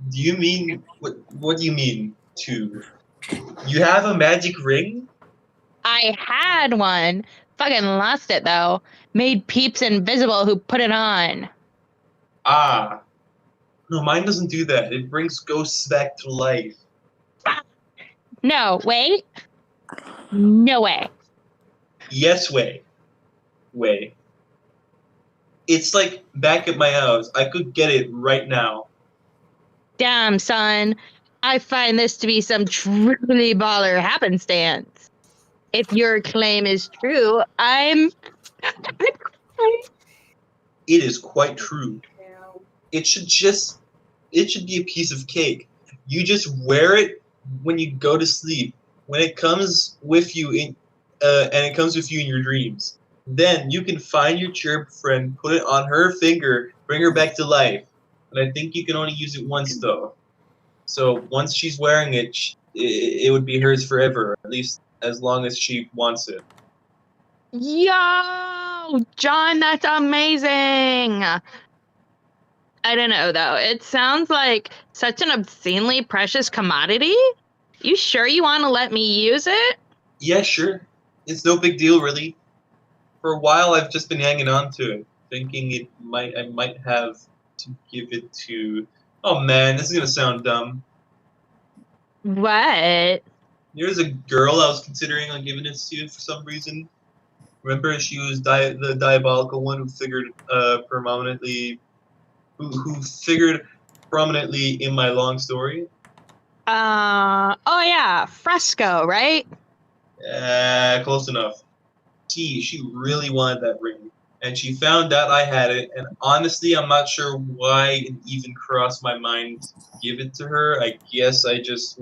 Do you mean what do you mean to? You have a magic ring? I had one. Fucking lost it, though. Made peeps invisible who put it on. Ah. No, mine doesn't do that. It brings ghosts back to life. No, wait. No way. Yes, way. It's like back at my house. I could get it right now. Damn, son. I find this to be some truly baller happenstance. If your claim is true, It is quite true. It should be a piece of cake. You just wear it when you go to sleep. When it comes with you in your dreams. Then you can find your cherub friend, put it on her finger, bring her back to life. And I think you can only use it once though. So once she's wearing it, it would be hers forever, at least as long as she wants it. Yo, John, that's amazing. I don't know, though. It sounds like such an obscenely precious commodity. You sure you want to let me use it? Yeah, sure. It's no big deal, really. For a while, I've just been hanging on to it, thinking I might have to give it to. Oh man, this is gonna sound dumb. What? There's a girl I was considering on giving it to for some reason. Remember, she was the diabolical one who figured prominently in my long story. Oh yeah, Fresco, right? Close enough. She really wanted that ring, and she found out I had it, and honestly, I'm not sure why it even crossed my mind to give it to her. I guess I just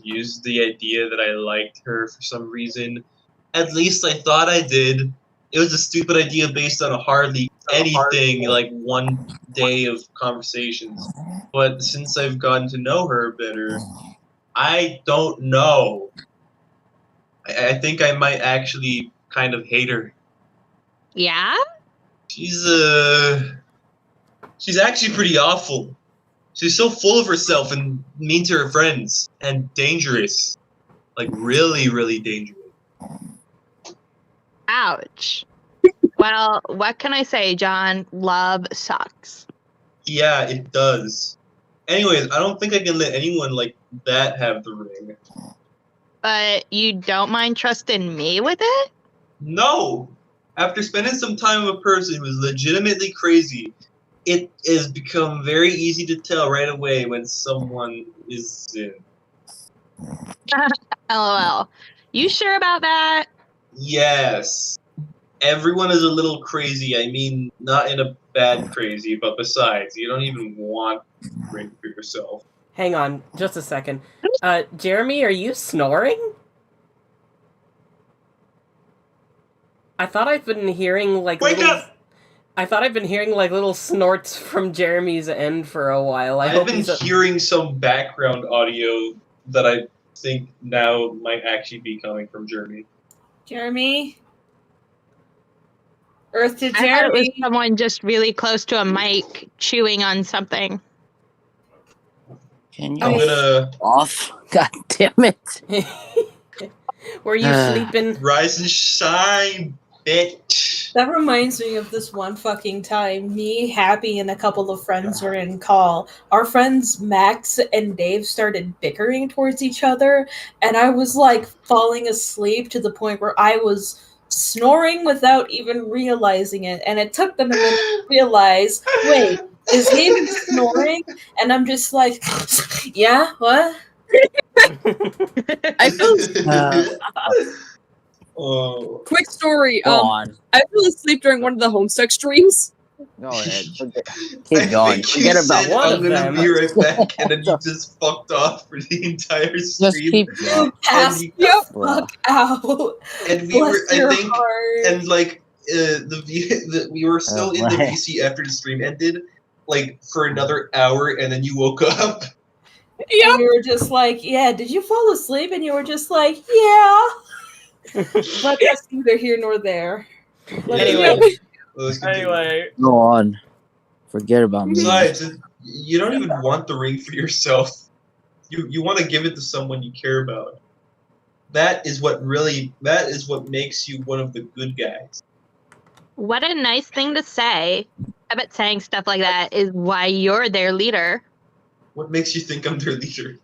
used the idea that I liked her for some reason. At least I thought I did. It was a stupid idea based on hardly anything, like one day of conversations. But since I've gotten to know her better, I don't know. I think I might actually kind of hate her. Yeah? She's actually pretty awful. She's so full of herself and mean to her friends and dangerous. Like really, really dangerous. Ouch. Well, what can I say, John? Love sucks. Yeah, it does. Anyways, I don't think I can let anyone like that have the ring. But you don't mind trusting me with it? No! After spending some time with a person who is legitimately crazy, it has become very easy to tell right away when someone is in. LOL. You sure about that? Yes. Everyone is a little crazy. I mean, not in a bad crazy, but besides, you don't even want ring for yourself. Hang on, just a second. Jeremy, are you snoring? I thought I've been hearing like I thought I've been hearing like little snorts from Jeremy's end for a while. I've been hearing some background audio that I think now might actually be coming from Jeremy. Jeremy? Earth to I thought it was Jeremy. someone just really close to a mic chewing on something. Can you I'm gonna off? God damn it! Were you sleeping? Rise and shine, bitch. That reminds me of this one fucking time. Me, Happy, and a couple of friends were in call. Our friends Max and Dave started bickering towards each other, and I was like falling asleep to the point where I was snoring without even realizing it. And it took them a minute to realize, wait, is he even snoring? And I'm just like, yeah, what? I fell Oh. Quick story. Go on. I fell asleep during one of the Homestuck streams. Go ahead. Keep going. Forget about said, one I'm of gonna them. be right back, and then you just fucked off for the entire stream. Just keep going. Pass And the fuck out. And we Bless were, I your think, heart. and like we were still in the right. VC after the stream ended, like for another hour, and then you woke up. Yeah. And we were just like, yeah, did you fall asleep? And you were just like, yeah. But that's neither here nor there. Anyway, Go on. Forget about me. besides, you don't even want the ring for yourself. You want to give it to someone you care about. That is what makes you one of the good guys. What a nice thing to say. I bet saying stuff like that is why you're their leader. What makes you think I'm their leader?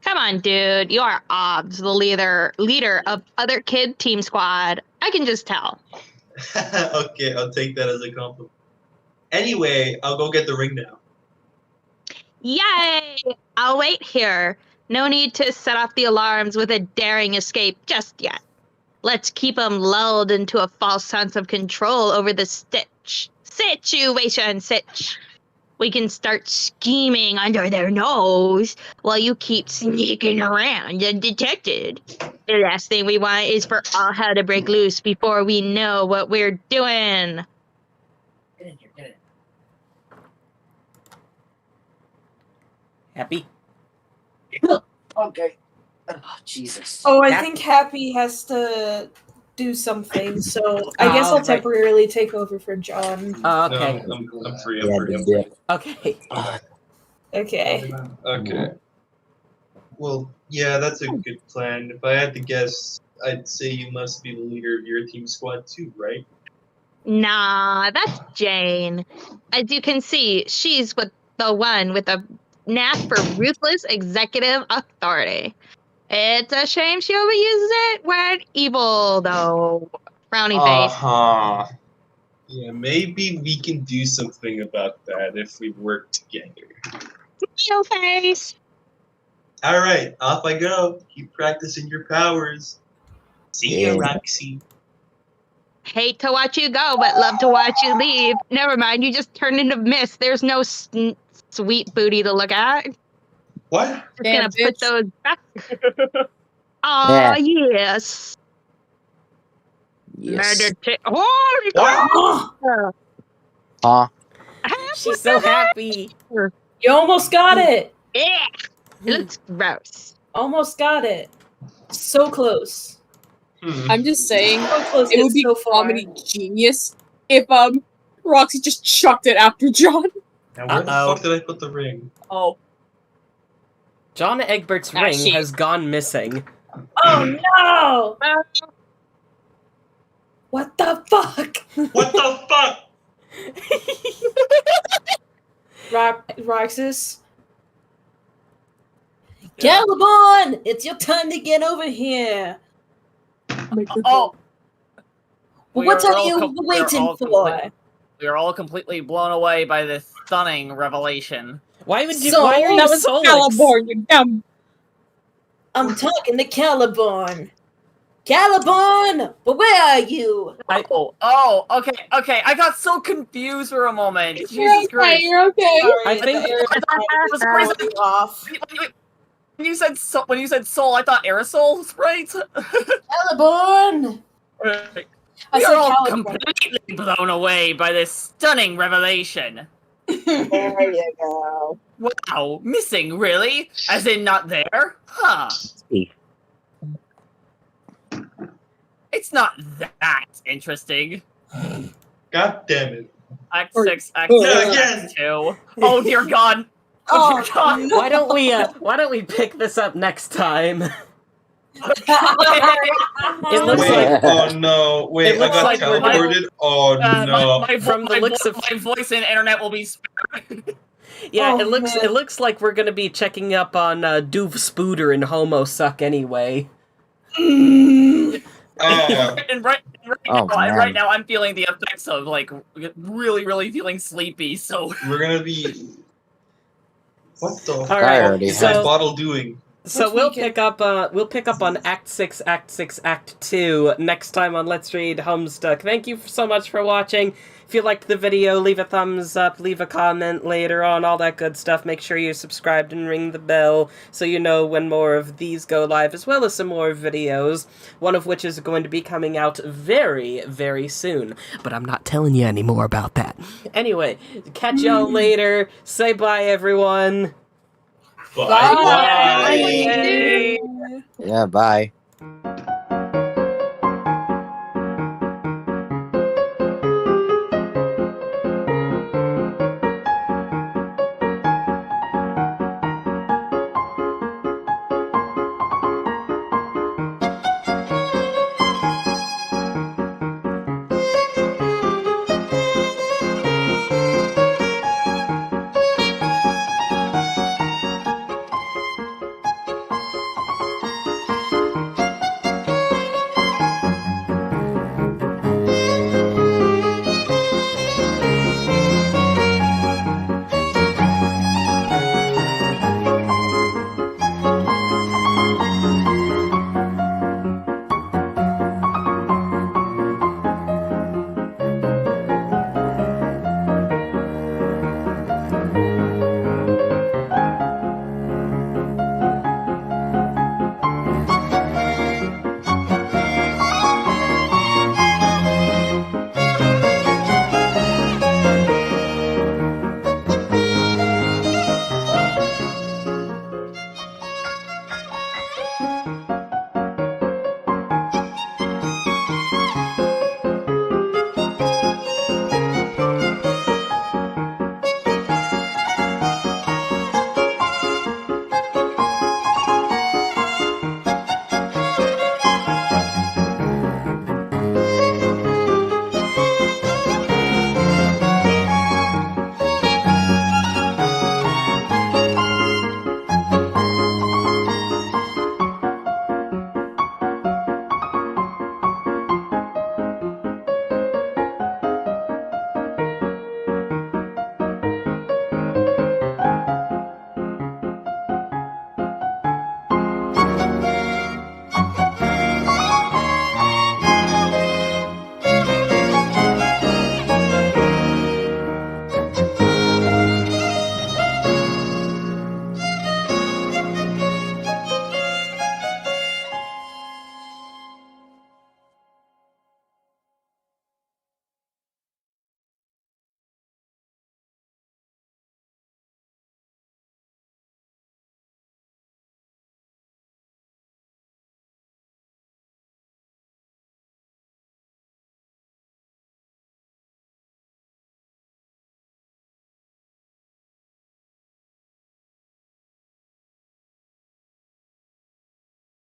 Come on, dude. You are Obs, the leader of other kid team squad. I can just tell. Okay, I'll take that as a compliment. Anyway, I'll go get the ring now. Yay! I'll wait here. No need to set off the alarms with a daring escape just yet. Let's keep them lulled into a false sense of control over the situation. We can start scheming under their nose while you keep sneaking around undetected. The last thing we want is for all hell to break loose before we know what we're doing. Get in here, get in. Happy? Okay. Oh, Jesus. Oh, I think Happy has to do something, so I guess I'll temporarily take over for John. Okay. No, I'm free. I'm free. Okay. Okay. Okay. Well, yeah, that's a good plan. If I had to guess, I'd say you must be the leader of your team squad too, right? Nah, that's Jane. As you can see, she's the one with a knack for ruthless executive authority. It's a shame she overuses it when evil, though. Frowny face. Uh-huh. Yeah, maybe we can do something about that if we work together. Smile face. Alright, off I go. Keep practicing your powers. See ya, Roxy. Hate to watch you go, but love to watch you leave. Never mind, you just turned into mist. There's no sweet booty to look at. What? Just gonna put those back. Aw, yes. Meditate. Holy crap! Huh? She's so happy. You almost got it. Yeah. It looks gross. Almost got it. So close. I'm just saying, So close, it would yet be so far. comedy genius if Roxy just chucked it after John. Now where the fuck did I put the ring? Oh. John Egbert's ring has gone missing. Oh no! What the fuck? What the fuck? Roxas. Caliban, it's your time to get over here. Oh. What are you waiting for? We are all completely blown away by this stunning revelation. Why would you? Why are you so Caliborn, you dumb. I'm talking to Caliban. Caliban, but where are you? Okay. I got so confused for a moment. Jesus Christ. You're okay. I think when you said soul, I thought aerosol sprite. Caliban. We are all completely blown away by this stunning revelation. There you go. Wow, missing, really? As in not there? Huh. It's not that interesting. God damn it. Act 6, Act 6, Act 2. Oh dear God. Oh dear God. Why don't we pick this up next time? It looks like. Oh no! Wait, I got teleported. Oh no! My voice and internet will be spared. Yeah, it looks like we're gonna be checking up on Doof Spooter and HOMESTUCK anyway. And right now I'm feeling the effects of like really feeling sleepy. So we're gonna be. What the? All right. Is that bottle doing? So we'll pick up on Act 6, Act 2 next time on Let's Read HOMESTUCK. Thank you so much for watching. If you liked the video, leave a thumbs up, leave a comment later on, all that good stuff. Make sure you're subscribed and ring the bell so you know when more of these go live, as well as some more videos, one of which is going to be coming out very, very soon. But I'm not telling you any more about that. Anyway, catch y'all later. Say bye, everyone. Bye. Yeah, bye.